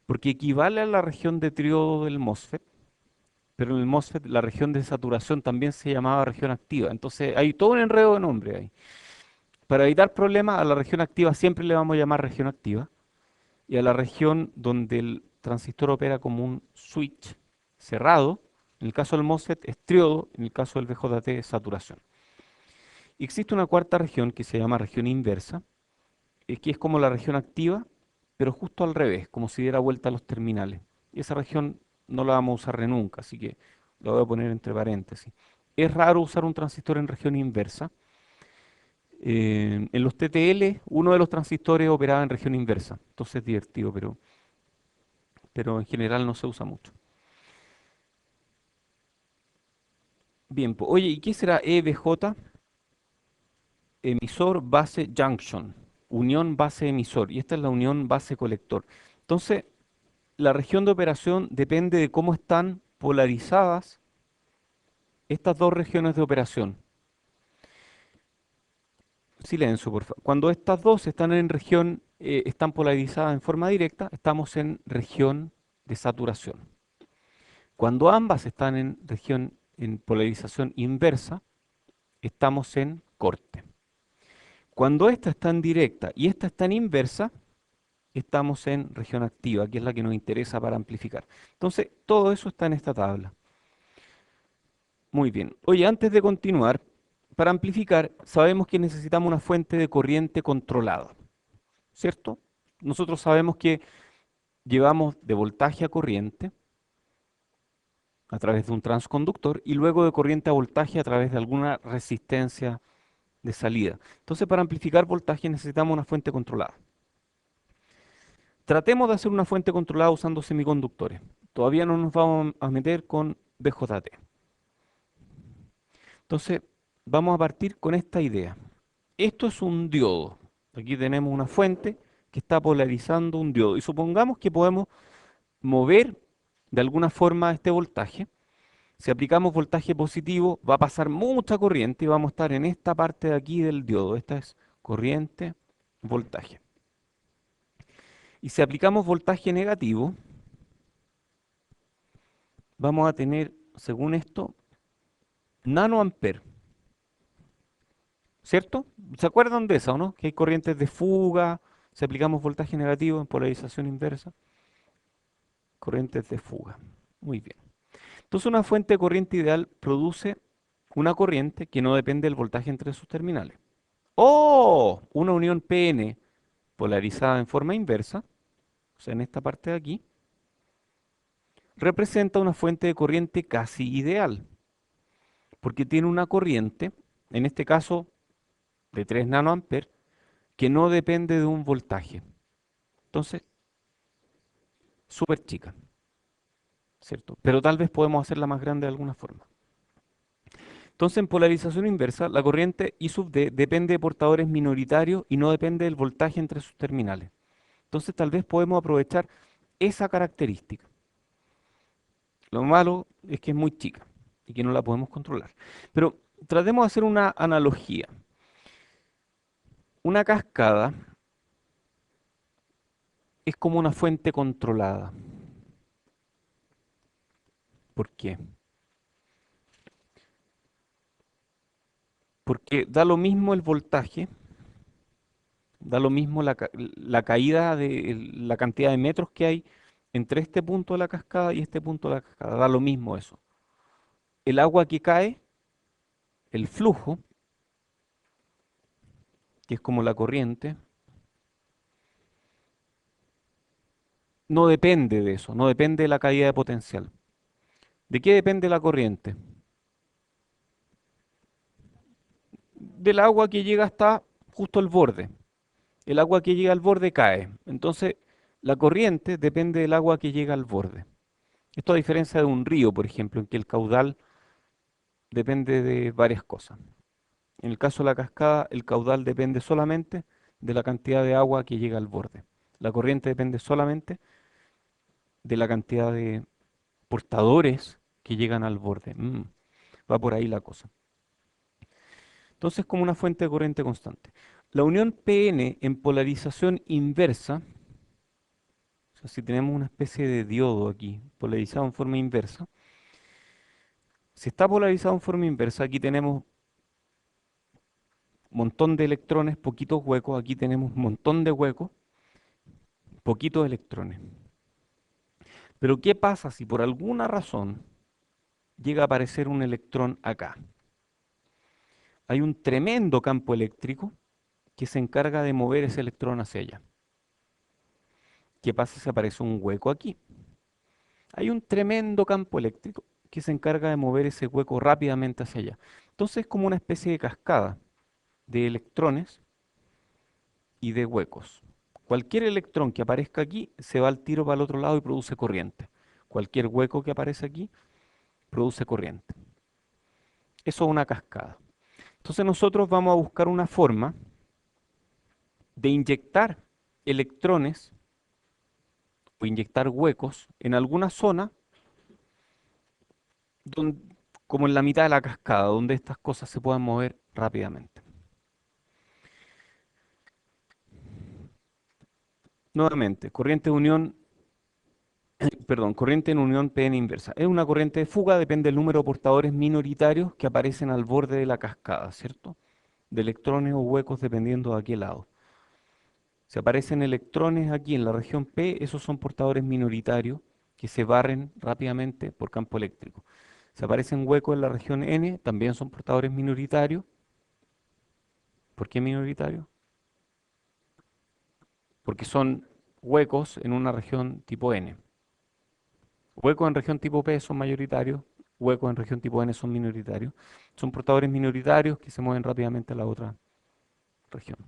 [SPEAKER 1] porque equivale a la región de triodo del MOSFET, pero en el MOSFET la región de saturación también se llamaba región activa. Entonces hay todo un enredo de nombre ahí. Para evitar problemas, a la región activa siempre le vamos a llamar región activa. y a la región donde el transistor opera como un switch cerrado. En el caso del MOSFET es triodo, en el caso del VJT es saturación. Y existe una cuarta región que se llama región inversa, que es como la región activa, pero justo al revés, como si diera vuelta a los terminales. Y esa región no la vamos a usar re nunca, así que la voy a poner entre paréntesis. Es raro usar un transistor en región inversa. En los TTL, uno de los transistores operaba en región inversa, entonces es divertido, pero en general no se usa mucho. Bien, pues, oye, ¿y qué será EBJ? Emisor base junction, unión base emisor, y esta es la unión base colector. Entonces, la región de operación depende de cómo están polarizadas estas dos regiones de operación. Silencio, por favor. Cuando estas dos están en región, están polarizadas en forma directa, estamos en región de saturación. Cuando ambas están en región en polarización inversa, estamos en corte. Cuando esta está en directa y esta está en inversa, estamos en región activa, que es la que nos interesa para amplificar. Entonces, todo eso está en esta tabla. Muy bien. Oye, antes de continuar, para amplificar, sabemos que necesitamos una fuente de corriente controlada, ¿cierto? Nosotros sabemos que llevamos de voltaje a corriente a través de un transconductor y luego de corriente a voltaje a través de alguna resistencia de salida. Entonces, para amplificar voltaje necesitamos una fuente controlada. Tratemos de hacer una fuente controlada usando semiconductores. Todavía no nos vamos a meter con BJT. Entonces, vamos a partir con esta idea. Esto es un diodo. Aquí tenemos una fuente que está polarizando un diodo. Y supongamos que podemos mover de alguna forma este voltaje. Si aplicamos voltaje positivo, va a pasar mucha corriente y vamos a estar en esta parte de aquí del diodo. Esta es corriente, voltaje. Y si aplicamos voltaje negativo, vamos a tener, según esto, nanoamper, ¿cierto? ¿Se acuerdan de esa o no? Que hay corrientes de fuga, si aplicamos voltaje negativo en polarización inversa, corrientes de fuga. Muy bien. Entonces una fuente de corriente ideal produce una corriente que no depende del voltaje entre sus terminales. O una unión PN polarizada en forma inversa, o sea, en esta parte de aquí, representa una fuente de corriente casi ideal, porque tiene una corriente, en este caso de 3 nanoamperes, que no depende de un voltaje. Entonces, súper chica, ¿cierto? Pero tal vez podemos hacerla más grande de alguna forma. Entonces, en polarización inversa, la corriente I sub D depende de portadores minoritarios y no depende del voltaje entre sus terminales. Entonces, tal vez podemos aprovechar esa característica. Lo malo es que es muy chica y que no la podemos controlar. Pero tratemos de hacer una analogía. Una cascada es como una fuente controlada. ¿Por qué? Porque da lo mismo el voltaje, da lo mismo la caída de la cantidad de metros que hay entre este punto de la cascada y este punto de la cascada, da lo mismo eso. El agua que cae, el flujo, que es como la corriente, no depende de eso, no depende de la caída de potencial. ¿De qué depende la corriente? Del agua que llega hasta justo el borde. El agua que llega al borde cae. Entonces, la corriente depende del agua que llega al borde. Esto a diferencia de un río, por ejemplo, en que el caudal depende de varias cosas. En el caso de la cascada, el caudal depende solamente de la cantidad de agua que llega al borde. La corriente depende solamente de la cantidad de portadores que llegan al borde. Va por ahí la cosa. Entonces, como una fuente de corriente constante. La unión PN en polarización inversa, o sea, si tenemos una especie de diodo aquí, polarizado en forma inversa, si está polarizado en forma inversa, aquí tenemos un montón de electrones, poquitos huecos, aquí tenemos un montón de huecos, poquitos electrones. Pero ¿qué pasa si por alguna razón llega a aparecer un electrón acá? Hay un tremendo campo eléctrico que se encarga de mover ese electrón hacia allá. ¿Qué pasa si aparece un hueco aquí? Hay un tremendo campo eléctrico que se encarga de mover ese hueco rápidamente hacia allá. Entonces es como una especie de cascada de electrones y de huecos. Cualquier electrón que aparezca aquí se va al tiro para el otro lado y produce corriente. Cualquier hueco que aparece aquí produce corriente. Eso es una cascada. Entonces nosotros vamos a buscar una forma de inyectar electrones o inyectar huecos en alguna zona como en la mitad de la cascada, donde estas cosas se puedan mover rápidamente. Nuevamente, corriente de unión, perdón, corriente en unión PN inversa. Es una corriente de fuga, depende del número de portadores minoritarios que aparecen al borde de la cascada, ¿cierto? De electrones o huecos dependiendo de a qué lado. Si aparecen electrones aquí en la región P, esos son portadores minoritarios que se barren rápidamente por campo eléctrico. Si aparecen huecos en la región N, también son portadores minoritarios. ¿Por qué minoritarios? Porque son huecos en una región tipo N. Huecos en región tipo P son mayoritarios, huecos en región tipo N son minoritarios. Son portadores minoritarios que se mueven rápidamente a la otra región.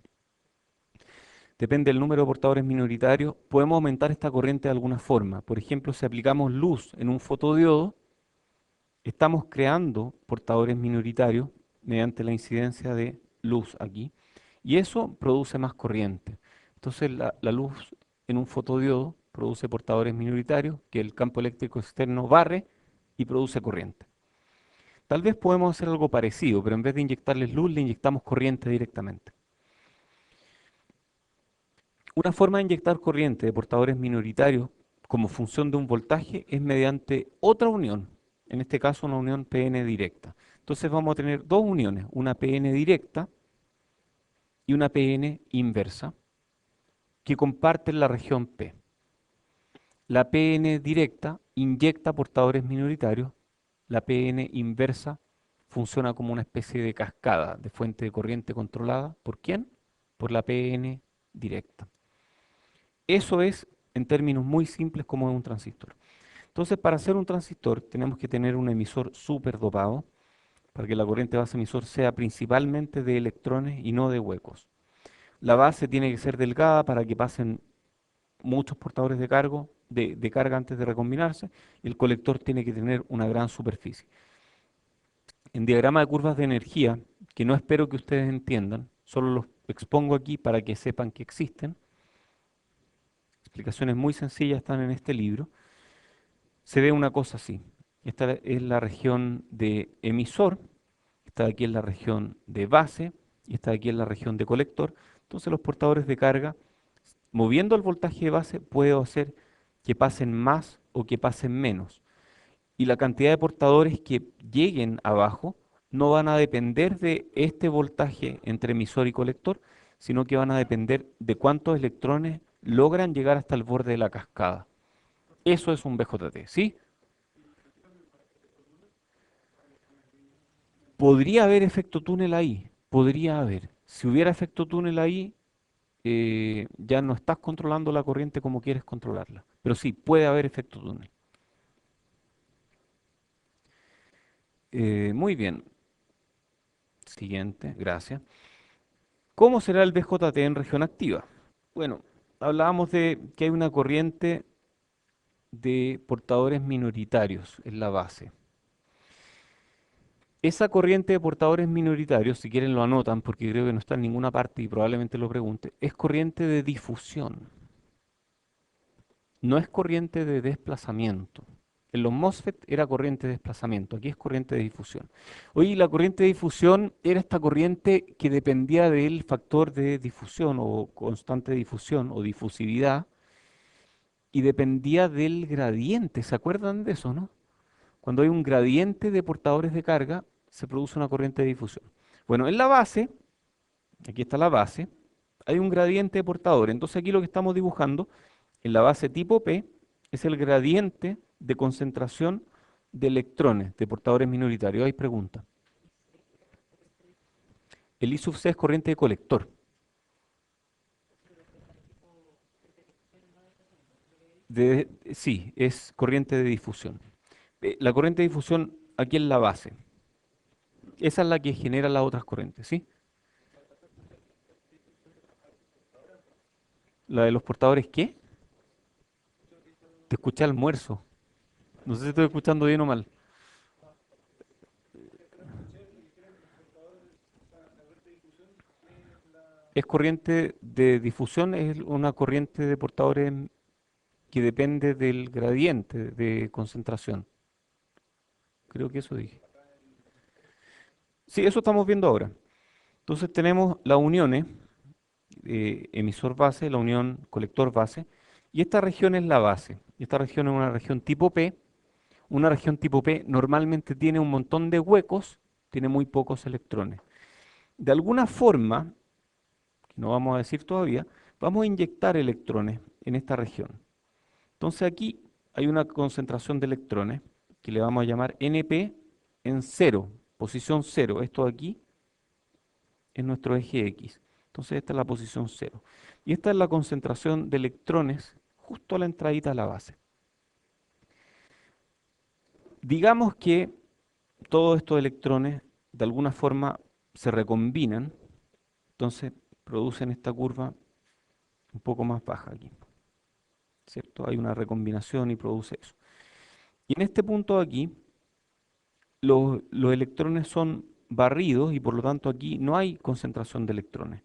[SPEAKER 1] Depende del número de portadores minoritarios, podemos aumentar esta corriente de alguna forma. Por ejemplo, si aplicamos luz en un fotodiodo, estamos creando portadores minoritarios mediante la incidencia de luz aquí, y eso produce más corriente. Entonces la luz en un fotodiodo produce portadores minoritarios que el campo eléctrico externo barre y produce corriente. Tal vez podemos hacer algo parecido, pero en vez de inyectarles luz, le inyectamos corriente directamente. Una forma de inyectar corriente de portadores minoritarios como función de un voltaje es mediante otra unión, en este caso una unión PN directa. Entonces vamos a tener dos uniones, una PN directa y una PN inversa, que comparten la región P. La PN directa inyecta portadores minoritarios, la PN inversa funciona como una especie de cascada de fuente de corriente controlada. ¿Por quién? Por la PN directa. Eso es, en términos muy simples, como es un transistor. Entonces, para hacer un transistor tenemos que tener un emisor súper dopado para que la corriente base emisor sea principalmente de electrones y no de huecos. La base tiene que ser delgada para que pasen muchos portadores de carga antes de recombinarse, y el colector tiene que tener una gran superficie. En diagrama de curvas de energía, que no espero que ustedes entiendan, solo los expongo aquí para que sepan que existen, explicaciones muy sencillas están en este libro, se ve una cosa así. Esta es la región de emisor, esta de aquí es la región de base y esta de aquí es la región de colector. Entonces los portadores de carga, moviendo el voltaje de base, puedo hacer que pasen más o que pasen menos. Y la cantidad de portadores que lleguen abajo no van a depender de este voltaje entre emisor y colector, sino que van a depender de cuántos electrones logran llegar hasta el borde de la cascada. Eso es un BJT, ¿sí? Podría haber efecto túnel ahí, podría haber. Si hubiera efecto túnel ahí, ya no estás controlando la corriente como quieres controlarla. Pero sí, puede haber efecto túnel. Muy bien. Siguiente, gracias. ¿Cómo será el BJT en región activa? Bueno, hablábamos de que hay una corriente de portadores minoritarios en la base. Esa corriente de portadores minoritarios, si quieren lo anotan porque creo que no está en ninguna parte y probablemente lo pregunte, es corriente de difusión, no es corriente de desplazamiento. En los MOSFET era corriente de desplazamiento, aquí es corriente de difusión. Oye, la corriente de difusión era esta corriente que dependía del factor de difusión o constante de difusión o difusividad y dependía del gradiente. ¿Se acuerdan de eso, no? Cuando hay un gradiente de portadores de carga, se produce una corriente de difusión. Bueno, en la base, aquí está la base, hay un gradiente de portadores. Entonces aquí lo que estamos dibujando en la base tipo P es el gradiente de concentración de electrones, de portadores minoritarios. Hay preguntas. El I sub C es corriente de colector. Sí, es corriente de difusión. La corriente de difusión aquí es la base. Esa es la que genera las otras corrientes, ¿sí? La de los portadores, ¿qué? Te escuché almuerzo. No sé si estoy escuchando bien o mal. Es corriente de difusión, es una corriente de portadores que depende del gradiente de concentración. Creo que eso dije. Sí, eso estamos viendo ahora. Entonces tenemos las uniones, emisor base, la unión colector base, y esta región es la base. Y esta región es una región tipo P. Una región tipo P normalmente tiene un montón de huecos, tiene muy pocos electrones. De alguna forma, que no vamos a decir todavía, vamos a inyectar electrones en esta región. Entonces aquí hay una concentración de electrones que le vamos a llamar NP en cero, posición cero. Esto de aquí es nuestro eje X. Entonces esta es la posición cero. Y esta es la concentración de electrones justo a la entradita de la base. Digamos que todos estos electrones de alguna forma se recombinan, entonces producen esta curva un poco más baja aquí, ¿cierto? Hay una recombinación y produce eso. Y en este punto de aquí, los electrones son barridos y por lo tanto aquí no hay concentración de electrones.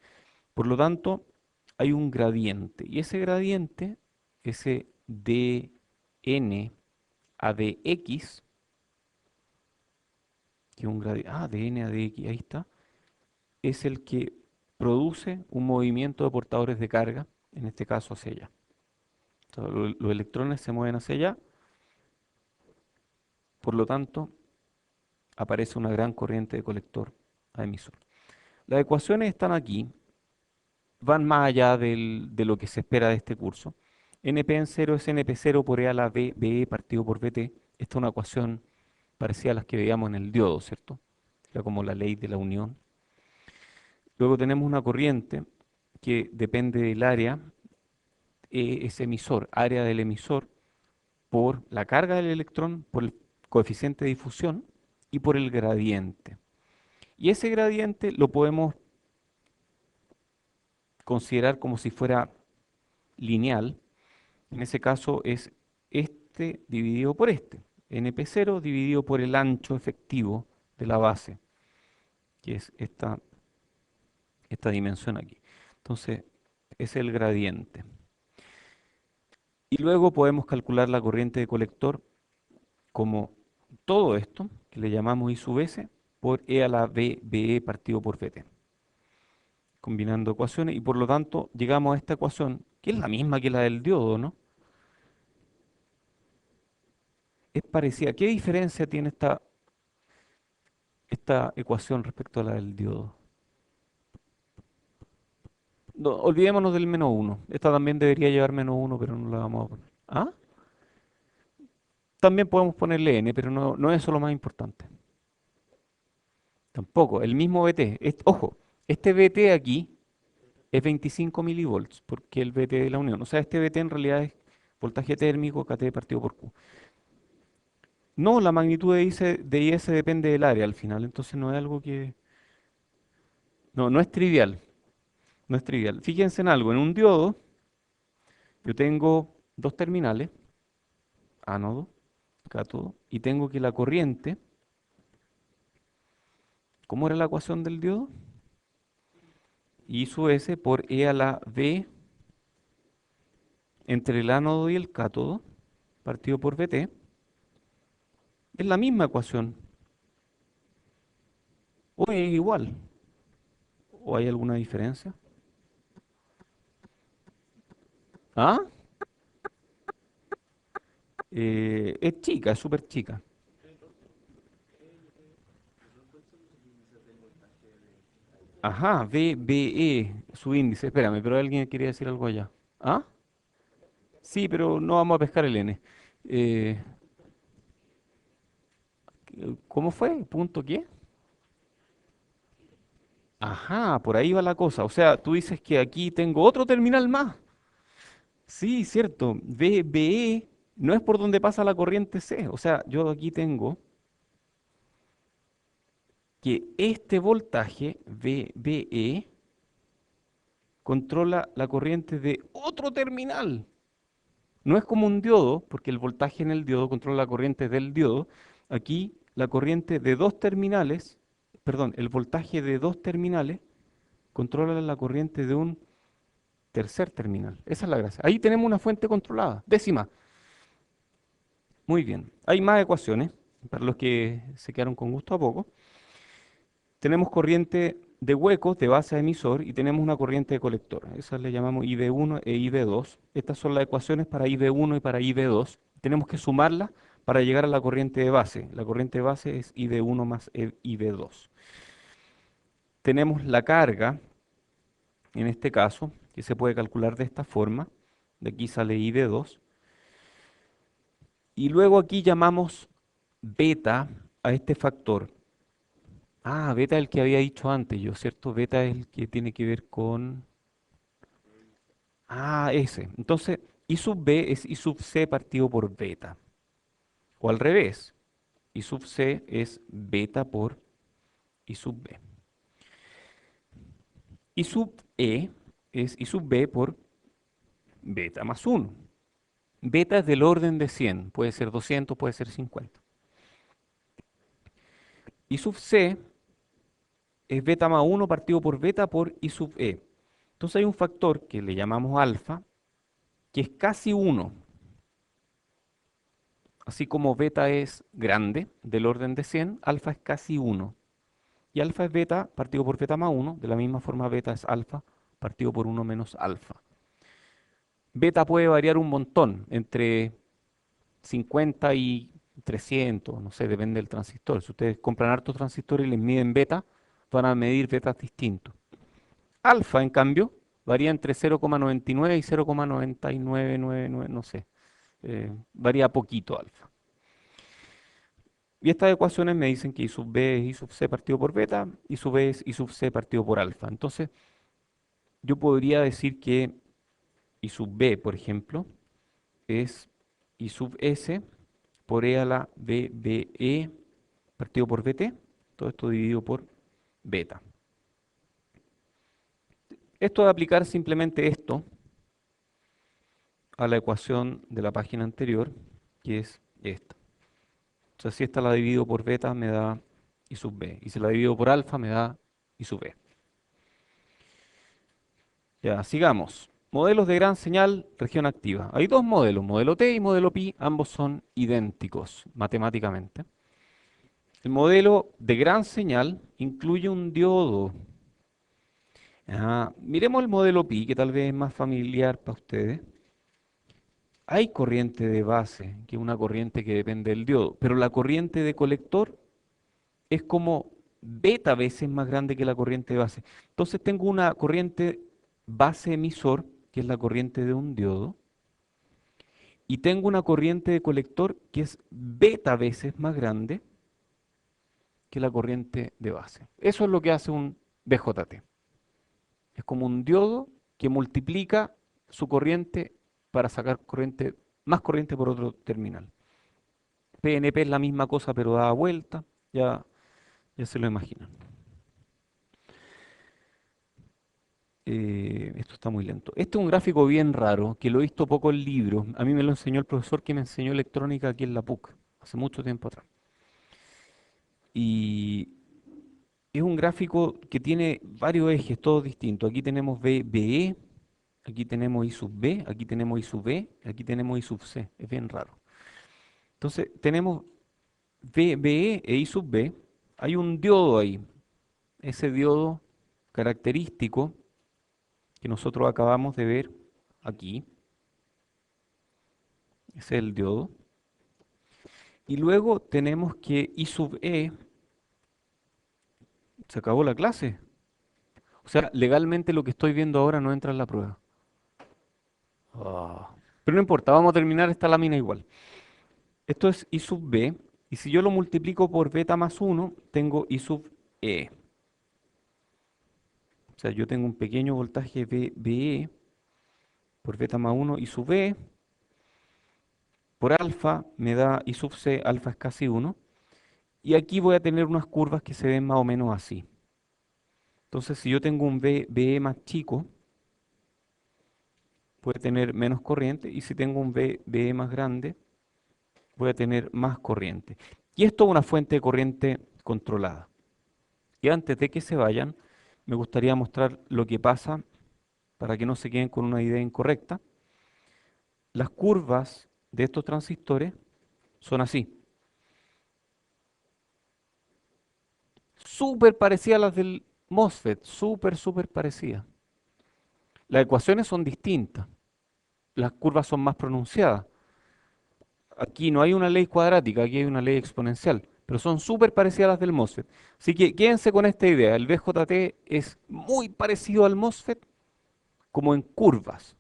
[SPEAKER 1] Por lo tanto, hay un gradiente. Y ese gradiente, ese dn a dx, que es un gradiente, dn a dx, ahí está, es el que produce un movimiento de portadores de carga, en este caso hacia allá. Entonces, los electrones se mueven hacia allá, por lo tanto, aparece una gran corriente de colector a emisor. Las ecuaciones están aquí, van más allá de lo que se espera de este curso. NP en cero es NP0 por E a la B, BE partido por BT. Esta es una ecuación parecida a las que veíamos en el diodo, ¿cierto? Era como la ley de la unión. Luego tenemos una corriente que depende del área, es emisor, área del emisor, por la carga del electrón, por el coeficiente de difusión y por el gradiente. Y ese gradiente lo podemos considerar como si fuera lineal. En ese caso es este dividido por este. NP0 dividido por el ancho efectivo de la base, que es esta dimensión aquí. Entonces, es el gradiente. Y luego podemos calcular la corriente de colector como todo esto, que le llamamos I sub S, por E a la B, BE partido por BT. Combinando ecuaciones y por lo tanto llegamos a esta ecuación, que es la misma que la del diodo, ¿no? Es parecida. ¿Qué diferencia tiene esta ecuación respecto a la del diodo? No, olvidémonos del menos uno. Esta también debería llevar menos uno, pero no la vamos a poner. ¿Ah? También podemos ponerle n, pero no es eso lo más importante. Tampoco. El mismo VT. Ojo, este VT aquí es 25 milivolts, porque el VT de la unión. O sea, este VT en realidad es voltaje térmico, KT partido por Q. No, la magnitud de IS depende del área al final, entonces no es algo que... No es trivial, no es trivial. Fíjense en algo, en un diodo yo tengo dos terminales, ánodo, cátodo, y tengo que la corriente, ¿cómo era la ecuación del diodo? I sub S por E a la B entre el ánodo y el cátodo, partido por BT, es la misma ecuación, o es igual, o hay alguna diferencia. ¿Ah? Es chica, es súper chica. Ajá, VBE, su índice. Espérame, pero alguien quería decir algo allá. ¿Ah? Sí, pero no vamos a pescar el N. Eh, ¿Cómo fue? ¿Punto qué? Ajá, por ahí va la cosa. O sea, tú dices que aquí tengo otro terminal más. Sí, cierto. VBE no es por donde pasa la corriente C. O sea, yo aquí tengo que este voltaje VBE controla la corriente de otro terminal. No es como un diodo, porque el voltaje en el diodo controla la corriente del diodo. Aquí la corriente de dos terminales, perdón, el voltaje de dos terminales controla la corriente de un tercer terminal. Esa es la gracia. Ahí tenemos una fuente controlada, décima. Muy bien. Hay más ecuaciones, para los que se quedaron con gusto a poco. Tenemos corriente de huecos de base a emisor y tenemos una corriente de colector. Esas le llamamos IB1 e IB2. Estas son las ecuaciones para IB1 y para IB2. Tenemos que sumarlas para llegar a la corriente de base. La corriente de base es IB1 más IB2. Tenemos la carga, en este caso, que se puede calcular de esta forma. De aquí sale IB2. Y luego aquí llamamos beta a este factor. Ah, beta es el que había dicho antes yo, ¿cierto? Beta es el que tiene que ver con... Ah, ese. Entonces, I sub B es I sub C partido por beta. O al revés. I sub C es beta por I sub B. I sub E es I sub B por beta más uno. Beta es del orden de 100. Puede ser 200, puede ser 50. I sub C es beta más uno partido por beta por I sub E. Entonces hay un factor que le llamamos alfa, que es casi uno. Así como beta es grande, del orden de 100, alfa es casi uno. Y alfa es beta partido por beta más uno. De la misma forma beta es alfa partido por uno menos alfa. Beta puede variar un montón, entre 50 y 300, no sé, depende del transistor. Si ustedes compran hartos transistores y les miden beta, van a medir betas distintos. Alfa, en cambio, varía entre 0,99 y 0,9999, no sé. Varía poquito alfa. Y estas ecuaciones me dicen que I sub B es I sub C partido por beta, I sub B es I sub C partido por alfa. Entonces, yo podría decir que I sub B, por ejemplo, es I sub S por E a la BBE partido por BT, todo esto dividido por beta. Esto de aplicar simplemente esto a la ecuación de la página anterior, que es esta. O sea, si esta la divido por beta, me da I sub B. Y si la divido por alfa, me da I sub B. Ya, sigamos. Modelos de gran señal, región activa. Hay dos modelos, modelo T y modelo Pi, ambos son idénticos matemáticamente. El modelo de gran señal incluye un diodo. Miremos el modelo Pi, que tal vez es más familiar para ustedes. Hay corriente de base, que es una corriente que depende del diodo, pero la corriente de colector es como beta veces más grande que la corriente de base. Entonces tengo una corriente base emisor, que es la corriente de un diodo, y tengo una corriente de colector que es beta veces más grande que la corriente de base. Eso es lo que hace un BJT. Es como un diodo que multiplica su corriente para sacar corriente, más corriente por otro terminal. PNP es la misma cosa, pero da vuelta, ya se lo imaginan. Esto está muy lento. Este es un gráfico bien raro, que lo he visto poco en libros. A mí me lo enseñó el profesor que me enseñó electrónica aquí en la PUC, hace mucho tiempo atrás. Y es un gráfico que tiene varios ejes, todos distintos. Aquí tenemos BE, aquí tenemos I sub B, aquí tenemos I sub B, aquí tenemos I sub C. Es bien raro. Entonces, tenemos BE e I sub B. Hay un diodo ahí. Ese diodo característico que nosotros acabamos de ver aquí. Ese es el diodo. Y luego tenemos que I sub E, se acabó la clase. O sea, legalmente lo que estoy viendo ahora no entra en la prueba. Ah. Pero no importa, vamos a terminar esta lámina igual. Esto es I sub B, y si yo lo multiplico por beta más uno, tengo I sub E. O sea, yo tengo un pequeño voltaje BE por beta más uno I sub E, por alfa me da I sub C, alfa es casi uno. Y aquí voy a tener unas curvas que se ven más o menos así. Entonces, si yo tengo un BE más chico, puede tener menos corriente, y si tengo un BE más grande, voy a tener más corriente. Y esto es una fuente de corriente controlada. Y antes de que se vayan, me gustaría mostrar lo que pasa para que no se queden con una idea incorrecta. Las curvas de estos transistores son así, súper parecidas a las del MOSFET, súper parecidas. Las ecuaciones son distintas, las curvas son más pronunciadas. Aquí no hay una ley cuadrática, aquí hay una ley exponencial, pero son súper parecidas a las del MOSFET. Así que quédense con esta idea, el BJT es muy parecido al MOSFET como en curvas,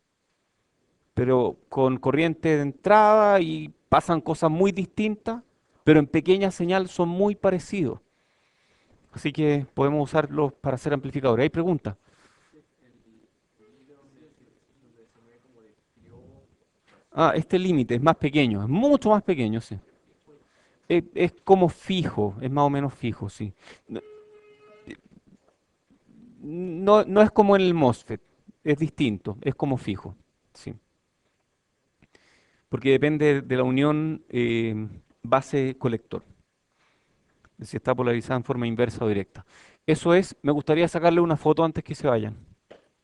[SPEAKER 1] pero con corriente de entrada y pasan cosas muy distintas, pero en pequeña señal son muy parecidos. Así que podemos usarlos para hacer amplificadores. ¿Hay preguntas? Ah, este límite es más pequeño, es mucho más pequeño, sí. Es como fijo, es más o menos fijo, sí. No, no es como en el MOSFET, es distinto, es como fijo, sí. Porque depende de la unión base-colector, de si está polarizada en forma inversa o directa. Eso es, me gustaría sacarle una foto antes que se vayan.